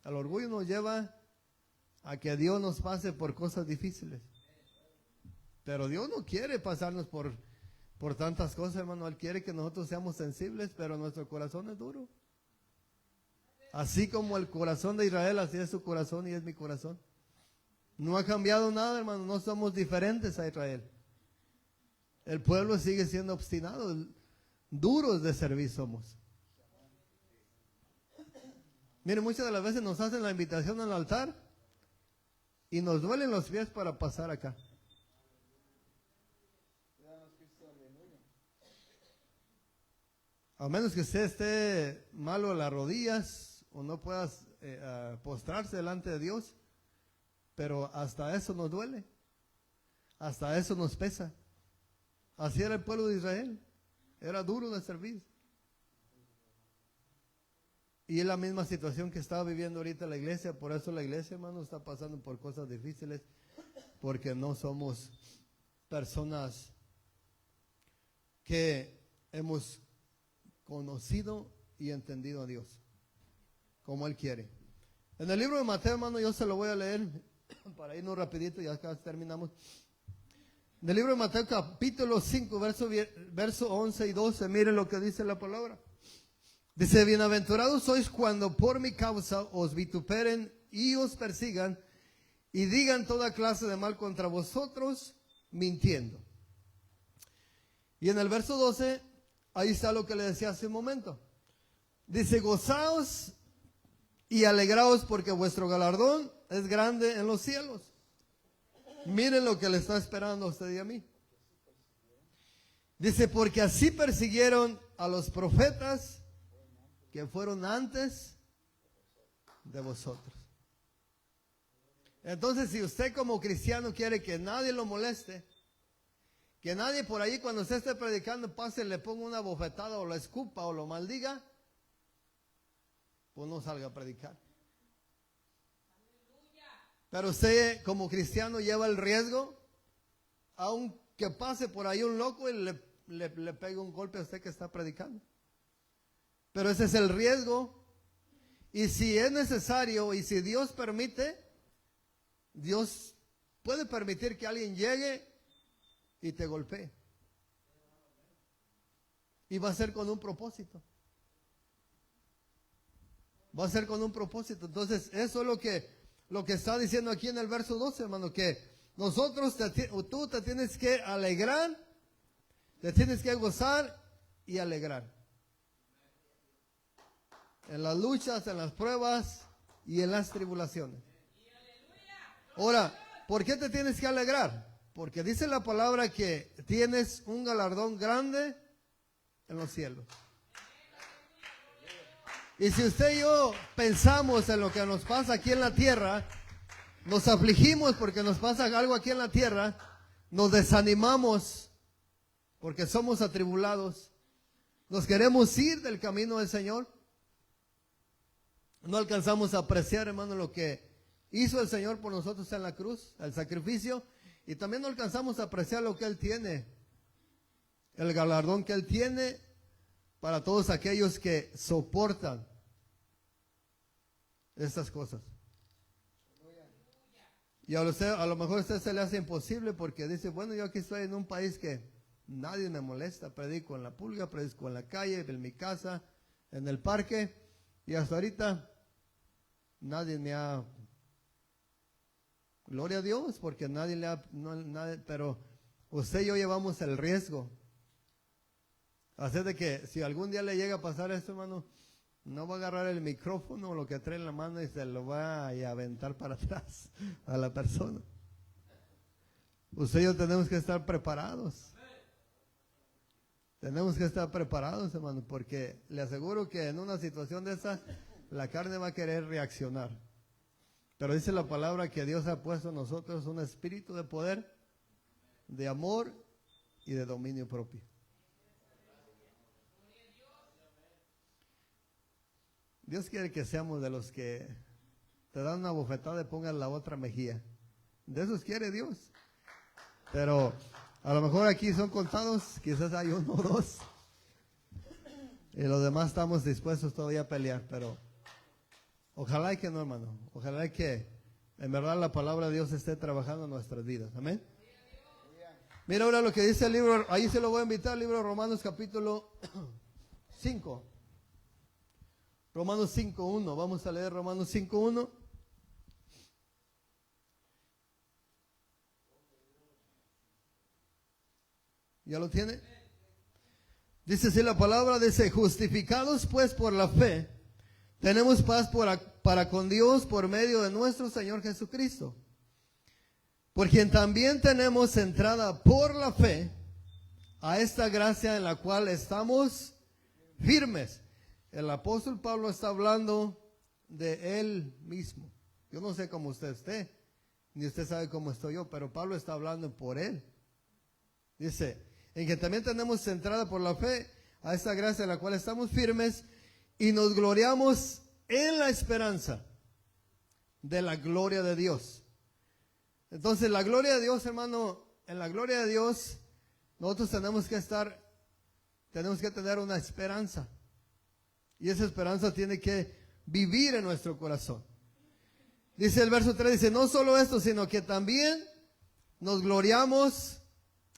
El orgullo nos lleva a que Dios nos pase por cosas difíciles. Pero Dios no quiere pasarnos por tantas cosas, hermano. Él quiere que nosotros seamos sensibles, pero nuestro corazón es duro. Así como el corazón de Israel, así es su corazón y es mi corazón. No ha cambiado nada, hermano. No somos diferentes a Israel. El pueblo sigue siendo obstinado. Duros de servir somos. Miren, muchas de las veces nos hacen la invitación al altar y nos duelen los pies para pasar acá. A menos que usted esté malo a las rodillas o no puedas postrarse delante de Dios. Pero hasta eso nos duele. Hasta eso nos pesa. Así era el pueblo de Israel. Era duro de servir. Y es la misma situación que estaba viviendo ahorita la iglesia. Por eso la iglesia, hermano, está pasando por cosas difíciles. Porque no somos personas que hemos conocido y entendido a Dios como Él quiere. En el libro de Mateo, hermano, yo se lo voy a leer para irnos rapidito y acá terminamos. En el libro de Mateo capítulo 5, verso 11 y 12, miren lo que dice la palabra. Dice, bienaventurados sois cuando por mi causa os vituperen y os persigan y digan toda clase de mal contra vosotros, mintiendo. Y en el verso 12, ahí está lo que le decía hace un momento. Dice, gozaos y alegraos porque vuestro galardón es grande en los cielos. Miren lo que le está esperando a usted y a mí. Dice, porque así persiguieron a los profetas que fueron antes de vosotros. Entonces, si usted como cristiano quiere que nadie lo moleste, que nadie por ahí cuando usted esté predicando pase y le ponga una bofetada o lo escupa o lo maldiga, pues no salga a predicar. Pero usted como cristiano lleva el riesgo, aunque pase por ahí un loco y le pegue un golpe a usted que está predicando. Pero ese es el riesgo. Y si es necesario y si Dios permite, Dios puede permitir que alguien llegue y te golpee. Y va a ser con un propósito. Va a ser con un propósito. Entonces, eso es lo que está diciendo aquí en el verso 12, hermano, que nosotros, tú te tienes que alegrar, te tienes que gozar y alegrar. En las luchas, en las pruebas y en las tribulaciones. Ahora, ¿por qué te tienes que alegrar? Porque dice la palabra que tienes un galardón grande en los cielos. Y si usted y yo pensamos en lo que nos pasa aquí en la tierra, nos afligimos porque nos pasa algo aquí en la tierra, nos desanimamos porque somos atribulados, nos queremos ir del camino del Señor, no alcanzamos a apreciar, hermano, lo que hizo el Señor por nosotros en la cruz, el sacrificio, y también no alcanzamos a apreciar lo que Él tiene, el galardón que Él tiene para todos aquellos que soportan estas cosas. Y a lo mejor a usted se le hace imposible porque dice, bueno, yo aquí estoy en un país que nadie me molesta, predico en la pulga, predico en la calle, en mi casa, en el parque, y hasta ahorita nadie me ha... Gloria a Dios, porque nadie le ha... pero usted y yo llevamos el riesgo. Así de que si algún día le llega a pasar esto, hermano, no va a agarrar el micrófono o lo que trae en la mano y se lo va a aventar para atrás a la persona. Usted y yo tenemos que estar preparados. Tenemos que estar preparados, hermano, porque le aseguro que en una situación de esa, la carne va a querer reaccionar. Pero dice la palabra que Dios ha puesto en nosotros un espíritu de poder, de amor y de dominio propio. Dios quiere que seamos de los que te dan una bofetada y pongan la otra mejilla. De esos quiere Dios. Pero a lo mejor aquí son contados, quizás hay uno o dos. Y los demás estamos dispuestos todavía a pelear, pero ojalá y que no, hermano. Ojalá y que en verdad la palabra de Dios esté trabajando en nuestras vidas. Amén. Mira ahora lo que dice el libro, ahí se lo voy a invitar, el libro de Romanos capítulo 5. Romanos 5.1, vamos a leer Romanos 5.1. ¿Ya lo tiene? Dice así la palabra, dice, justificados pues por la fe, tenemos paz para con Dios por medio de nuestro Señor Jesucristo, por quien también tenemos entrada por la fe a esta gracia en la cual estamos firmes. El apóstol Pablo está hablando de él mismo. Yo no sé cómo usted esté, ni usted sabe cómo estoy yo, pero Pablo está hablando por él. Dice, en que también tenemos entrada por la fe a esta gracia en la cual estamos firmes y nos gloriamos en la esperanza de la gloria de Dios. Entonces, la gloria de Dios, hermano, en la gloria de Dios, nosotros tenemos que tener una esperanza. Y esa esperanza tiene que vivir en nuestro corazón. Dice el verso 3, dice, no solo esto, sino que también nos gloriamos,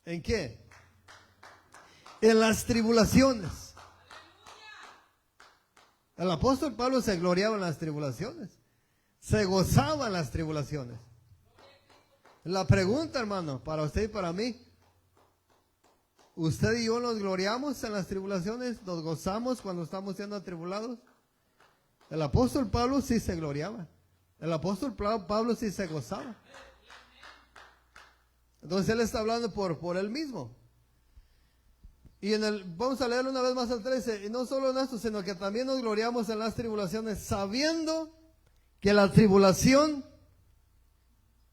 ¿en qué? En las tribulaciones. El apóstol Pablo se gloriaba en las tribulaciones. Se gozaba en las tribulaciones. La pregunta, hermano, para usted y para mí, ¿usted y yo nos gloriamos en las tribulaciones? ¿Nos gozamos cuando estamos siendo atribulados? El apóstol Pablo sí se gloriaba. El apóstol Pablo sí se gozaba. Entonces él está hablando por él mismo. Y vamos a leerlo una vez más al 13. Y no solo en esto, sino que también nos gloriamos en las tribulaciones, sabiendo que la tribulación,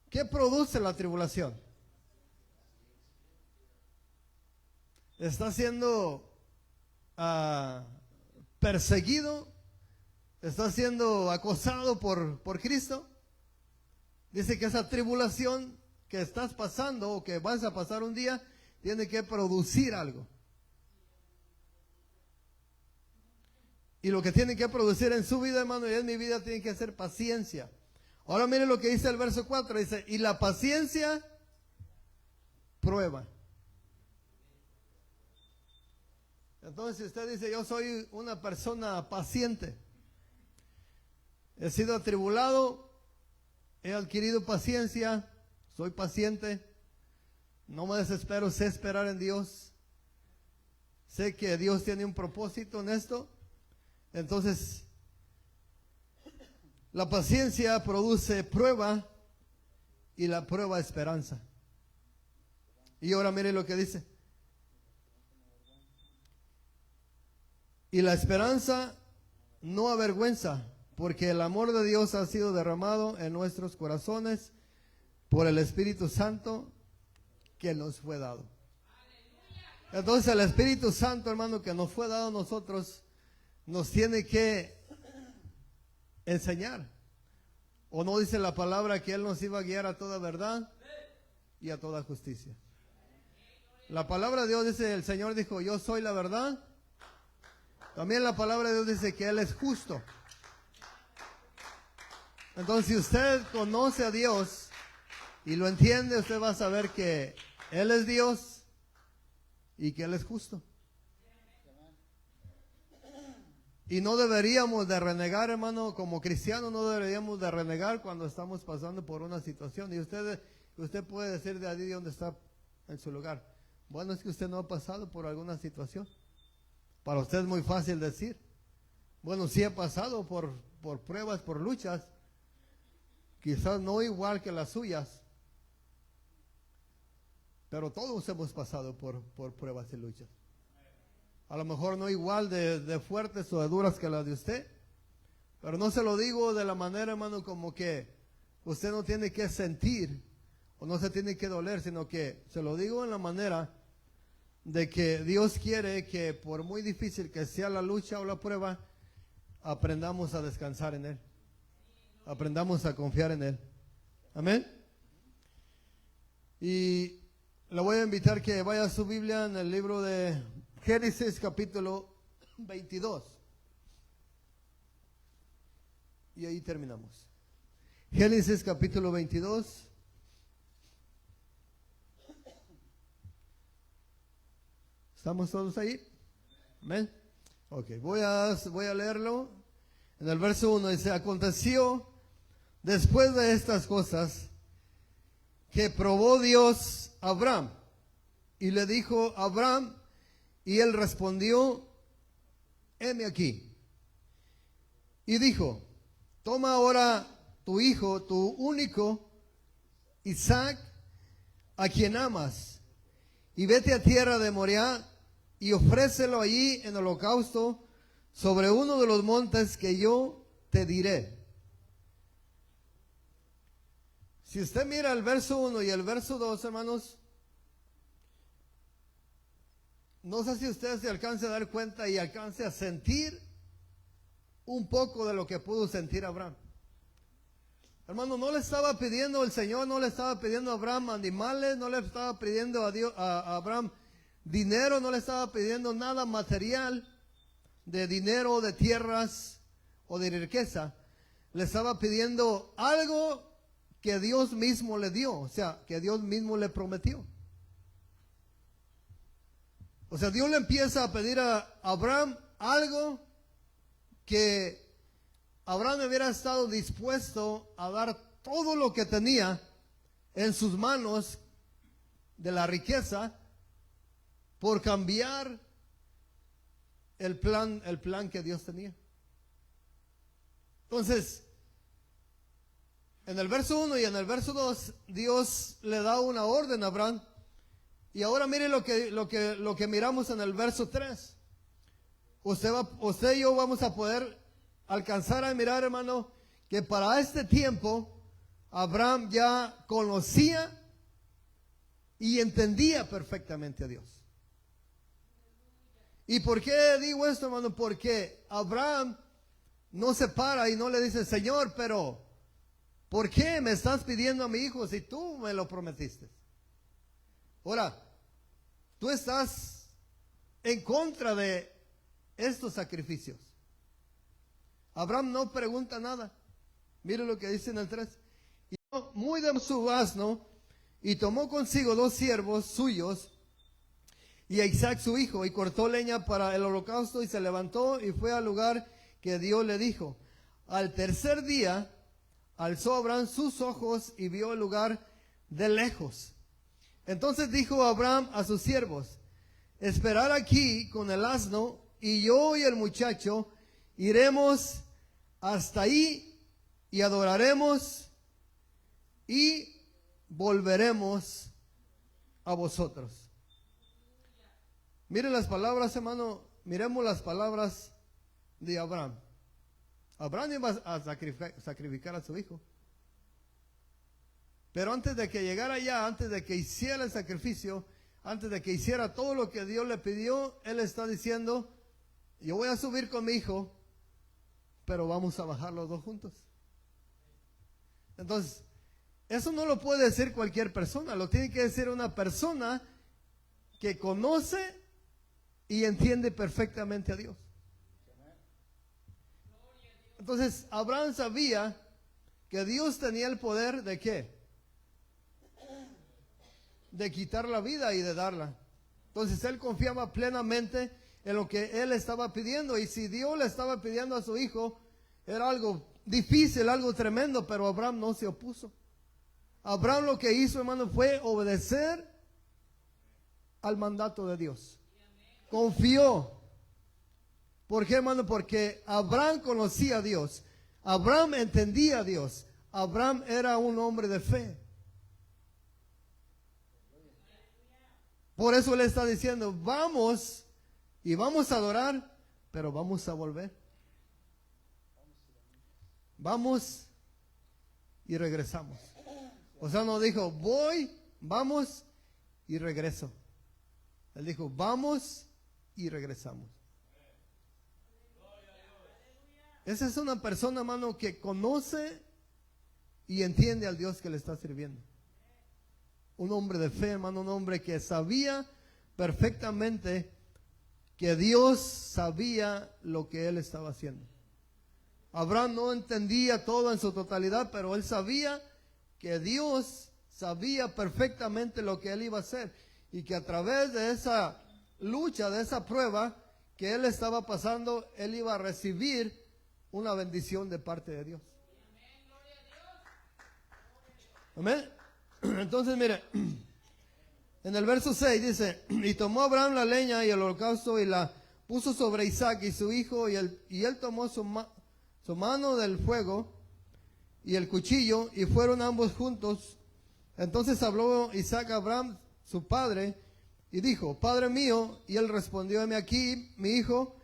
¿qué produce la tribulación? Está siendo perseguido, está siendo acosado por Cristo. Dice que esa tribulación que estás pasando o que vas a pasar un día tiene que producir algo. Y lo que tiene que producir en su vida, hermano, y en mi vida, tiene que ser paciencia. Ahora mire lo que dice el verso 4, dice, y la paciencia prueba. Entonces, si usted dice, yo soy una persona paciente, he sido atribulado, he adquirido paciencia, soy paciente, no me desespero, sé esperar en Dios, sé que Dios tiene un propósito en esto. Entonces, la paciencia produce prueba y la prueba esperanza. Y ahora mire lo que dice. Y la esperanza no avergüenza, porque el amor de Dios ha sido derramado en nuestros corazones por el Espíritu Santo que nos fue dado. Entonces el Espíritu Santo, hermano, que nos fue dado a nosotros, nos tiene que enseñar. ¿O no dice la palabra que Él nos iba a guiar a toda verdad y a toda justicia? La palabra de Dios dice, el Señor dijo, yo soy la verdad. También la palabra de Dios dice que Él es justo. Entonces, si usted conoce a Dios y lo entiende, usted va a saber que Él es Dios y que Él es justo. Y no deberíamos de renegar, hermano, como cristianos no deberíamos de renegar cuando estamos pasando por una situación. Y usted puede decir de allí donde está en su lugar, bueno, es que usted no ha pasado por alguna situación. Para usted es muy fácil decir, bueno, sí he pasado por pruebas, por luchas, quizás no igual que las suyas, pero todos hemos pasado por pruebas y luchas. A lo mejor no igual de fuertes o de duras que las de usted, pero no se lo digo de la manera, hermano, como que usted no tiene que sentir o no se tiene que doler, sino que se lo digo en la manera de que Dios quiere que por muy difícil que sea la lucha o la prueba, aprendamos a descansar en Él, aprendamos a confiar en Él. Amén. Y le voy a invitar que vaya a su Biblia en el libro de Génesis capítulo 22. Y ahí terminamos. Génesis capítulo 22. ¿Estamos todos ahí? Amén. Ok, voy a leerlo. En el verso 1 dice, aconteció después de estas cosas que probó Dios a Abraham. Y le dijo a Abraham, y él respondió, heme aquí. Y dijo, toma ahora tu hijo, tu único, Isaac, a quien amas, y vete a tierra de Moriah, y ofrécelo allí en holocausto sobre uno de los montes que yo te diré. Si usted mira el verso 1 y el verso 2, hermanos, no sé si usted se alcance a dar cuenta y alcance a sentir un poco de lo que pudo sentir Abraham. Hermano, no le estaba pidiendo el Señor, no le estaba pidiendo a Abraham animales, no le estaba pidiendo a Abraham dinero, no le estaba pidiendo nada material, de dinero, de tierras o de riqueza. Le estaba pidiendo algo que Dios mismo le dio, o sea, que Dios mismo le prometió. O sea, Dios le empieza a pedir a Abraham algo que Abraham hubiera estado dispuesto a dar todo lo que tenía en sus manos de la riqueza por cambiar el plan que Dios tenía. Entonces, en el verso 1 y en el verso 2, Dios le da una orden a Abraham. Y ahora mire lo que miramos en el verso 3. Usted y yo vamos a poder alcanzar a mirar, hermano, que para este tiempo Abraham ya conocía y entendía perfectamente a Dios. ¿Y por qué digo esto, hermano? Porque Abraham no se para y no le dice, Señor, pero ¿por qué me estás pidiendo a mi hijo si tú me lo prometiste? Ahora, tú estás en contra de estos sacrificios. Abraham no pregunta nada. Mire lo que dice en el 3. Y muy de su asno, y tomó consigo 2 siervos suyos, y a Isaac su hijo, y cortó leña para el holocausto, y se levantó y fue al lugar que Dios le dijo. Al tercer día, alzó Abraham sus ojos y vio el lugar de lejos. Entonces dijo Abraham a sus siervos, esperad aquí con el asno, y yo y el muchacho iremos hasta ahí y adoraremos y volveremos a vosotros. Miren las palabras, hermano, miremos las palabras de Abraham. Abraham iba a sacrificar a su hijo. Pero antes de que llegara allá, antes de que hiciera el sacrificio, antes de que hiciera todo lo que Dios le pidió, él está diciendo, yo voy a subir con mi hijo, pero vamos a bajar los dos juntos. Entonces, eso no lo puede decir cualquier persona, lo tiene que decir una persona que conoce y entiende perfectamente a Dios. Entonces, Abraham sabía que Dios tenía el poder de ¿qué? De quitar la vida y de darla. Entonces, él confiaba plenamente en lo que él estaba pidiendo. Y si Dios le estaba pidiendo a su hijo, era algo difícil, algo tremendo, pero Abraham no se opuso. Abraham lo que hizo, hermano, fue obedecer al mandato de Dios. Confió. ¿Por qué, hermano? Porque Abraham conocía a Dios. Abraham entendía a Dios. Abraham era un hombre de fe. Por eso él está diciendo, vamos y vamos a adorar, pero vamos a volver. Vamos y regresamos. O sea, no dijo, voy, vamos y regreso. Él dijo, vamos y regresamos. Esa es una persona, hermano, que conoce y entiende al Dios que le está sirviendo. Un hombre de fe, hermano, un hombre que sabía perfectamente que Dios sabía lo que él estaba haciendo. Abraham no entendía todo en su totalidad, pero él sabía que Dios sabía perfectamente lo que él iba a hacer y que a través de esa lucha, de esa prueba que él estaba pasando, él iba a recibir una bendición de parte de Dios. Amén. Entonces, mire, en el verso 6 dice, y tomó Abraham la leña y el holocausto y la puso sobre Isaac y su hijo, y él tomó su mano del fuego y el cuchillo, y fueron ambos juntos. Entonces habló Isaac a Abraham, su padre, y dijo, Padre mío, y él respondió, heme aquí, mi hijo.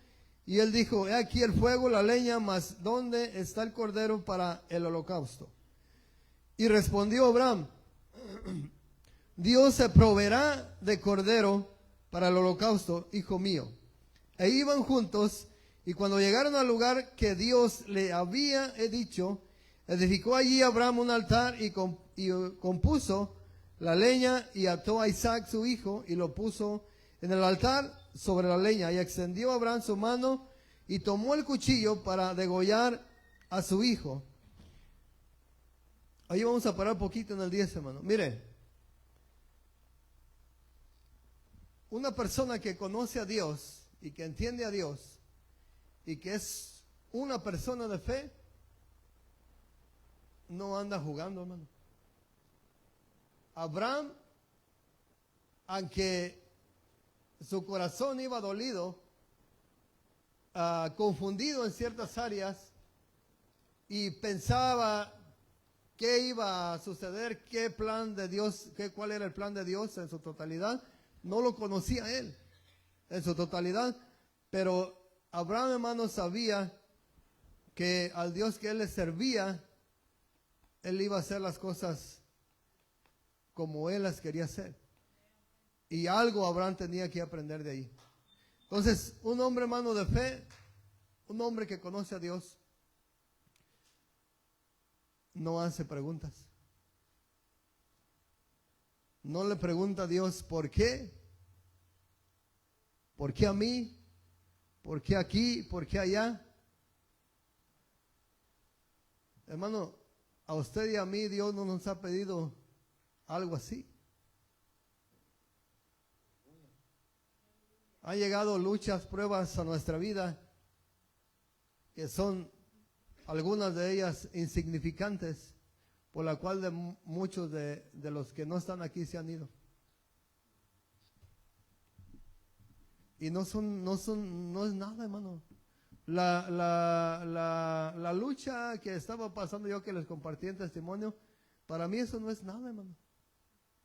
Y él dijo, he aquí el fuego, la leña, mas ¿dónde está el cordero para el holocausto? Y respondió Abraham, Dios se proveerá de cordero para el holocausto, hijo mío. E iban juntos, y cuando llegaron al lugar que Dios le había dicho, edificó allí Abraham un altar y compuso la leña y ató a Isaac su hijo y lo puso en el altar sobre la leña. Y extendió Abraham su mano y tomó el cuchillo para degollar a su hijo. Ahí vamos a parar un poquito en el 10, hermano. Mire, una persona que conoce a Dios y que entiende a Dios y que es una persona de fe, no anda jugando, hermano. Abraham, aunque su corazón iba dolido, confundido en ciertas áreas, y pensaba qué iba a suceder, qué plan de Dios, cuál era el plan de Dios en su totalidad, no lo conocía él en su totalidad, pero Abraham, hermano, sabía que al Dios que él le servía, él iba a hacer las cosas como él las quería hacer. Y algo Abraham tenía que aprender de ahí. Entonces, un hombre, hermano, de fe, un hombre que conoce a Dios, no hace preguntas. No le pregunta a Dios, ¿por qué? ¿Por qué a mí? ¿Por qué aquí? ¿Por qué allá? Hermano, a usted y a mí Dios no nos ha pedido algo así. Han llegado luchas, pruebas a nuestra vida que son algunas de ellas insignificantes, por la cual muchos de los que no están aquí se han ido. Y no es nada, hermano. La lucha que estaba pasando yo, que les compartí en testimonio, para mí eso no es nada, hermano.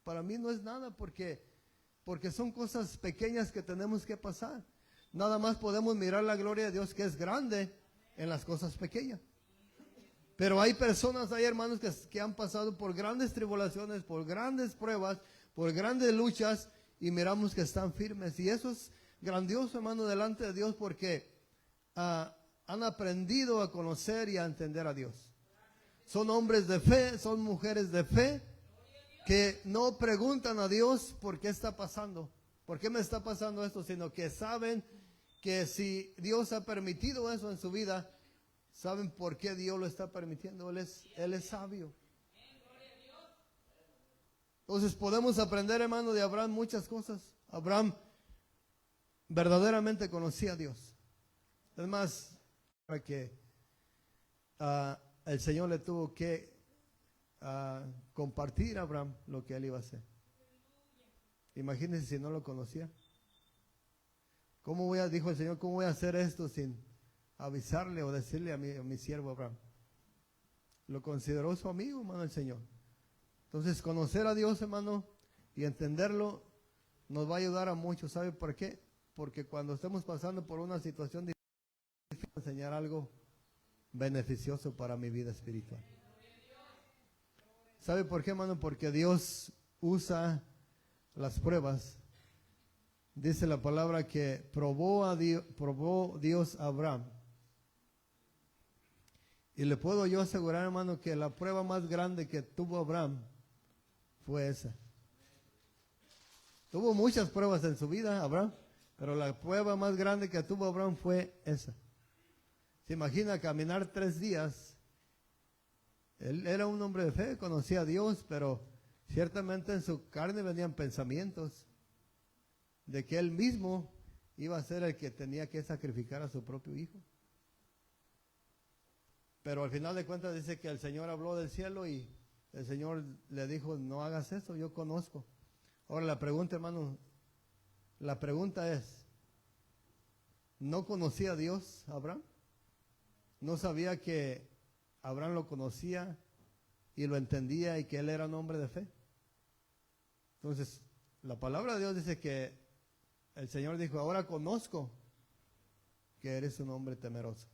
Para mí no es nada porque son cosas pequeñas que tenemos que pasar. Nada más podemos mirar la gloria de Dios, que es grande en las cosas pequeñas. Pero hay personas, hay hermanos que han pasado por grandes tribulaciones, por grandes pruebas, por grandes luchas, y miramos que están firmes. Y eso es grandioso, hermano, delante de Dios, porque han aprendido a conocer y a entender a Dios. Son hombres de fe, son mujeres de fe, que no preguntan a Dios por qué está pasando, por qué me está pasando esto, sino que saben que si Dios ha permitido eso en su vida, saben por qué Dios lo está permitiendo. Él es sabio. Entonces podemos aprender, hermano, de Abraham muchas cosas. Abraham verdaderamente conocía a Dios. Es más, para que el Señor le tuvo que compartir a Abraham lo que él iba a hacer. Imagínense si no lo conocía. Dijo el Señor, ¿cómo voy a hacer esto sin avisarle o decirle a mi siervo Abraham? Lo consideró su amigo, hermano, el Señor. Entonces, conocer a Dios, hermano, y entenderlo, nos va a ayudar a muchos. ¿Sabe por qué? Porque cuando estemos pasando por una situación difícil, enseñar algo beneficioso para mi vida espiritual. ¿Sabe por qué, hermano? Porque Dios usa las pruebas. Dice la palabra que probó Dios a Abraham. Y le puedo yo asegurar, hermano, que la prueba más grande que tuvo Abraham fue esa. Tuvo muchas pruebas en su vida, Abraham, pero la prueba más grande que tuvo Abraham fue esa. Se imagina caminar 3 días. Él era un hombre de fe, conocía a Dios, pero ciertamente en su carne venían pensamientos de que él mismo iba a ser el que tenía que sacrificar a su propio hijo. Pero al final de cuentas dice que el Señor habló del cielo y el Señor le dijo, no hagas eso, yo conozco. Ahora la pregunta, hermano, la pregunta es, ¿no conocía a Dios Abraham? ¿No sabía que Abraham lo conocía y lo entendía y que él era un hombre de fe? Entonces, la palabra de Dios dice que el Señor dijo, ahora conozco que eres un hombre temeroso.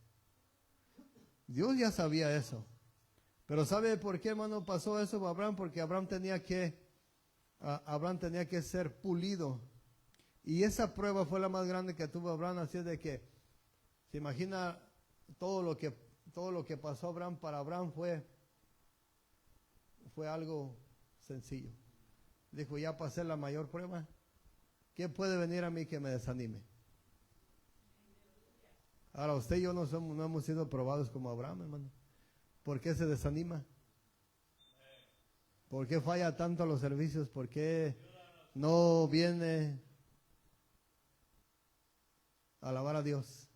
Dios ya sabía eso. Pero ¿sabe por qué, hermano, pasó eso a Abraham? Porque Abraham tenía que ser pulido. Y esa prueba fue la más grande que tuvo Abraham. Así es de que, se imagina todo lo que pasó Abraham. Para Abraham fue algo sencillo. Dijo, ya pasé la mayor prueba. ¿Qué puede venir a mí que me desanime? Ahora usted y yo no hemos sido probados como Abraham, hermano. ¿Por qué se desanima? ¿Por qué falla tanto los servicios? ¿Por qué no viene a alabar a Dios?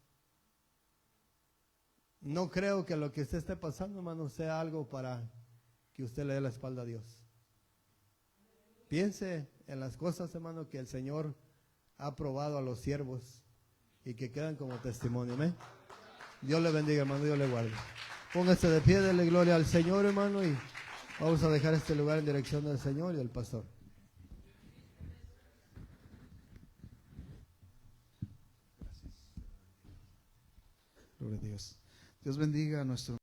No creo que lo que usted esté pasando, hermano, sea algo para que usted le dé la espalda a Dios. Piense en las cosas, hermano, que el Señor ha probado a los siervos y que quedan como testimonio. Amén. Dios le bendiga, hermano, Dios le guarde. Póngase de pie, denle gloria al Señor, hermano, y vamos a dejar este lugar en dirección del Señor y del pastor. Gloria a Dios. Dios bendiga a nuestro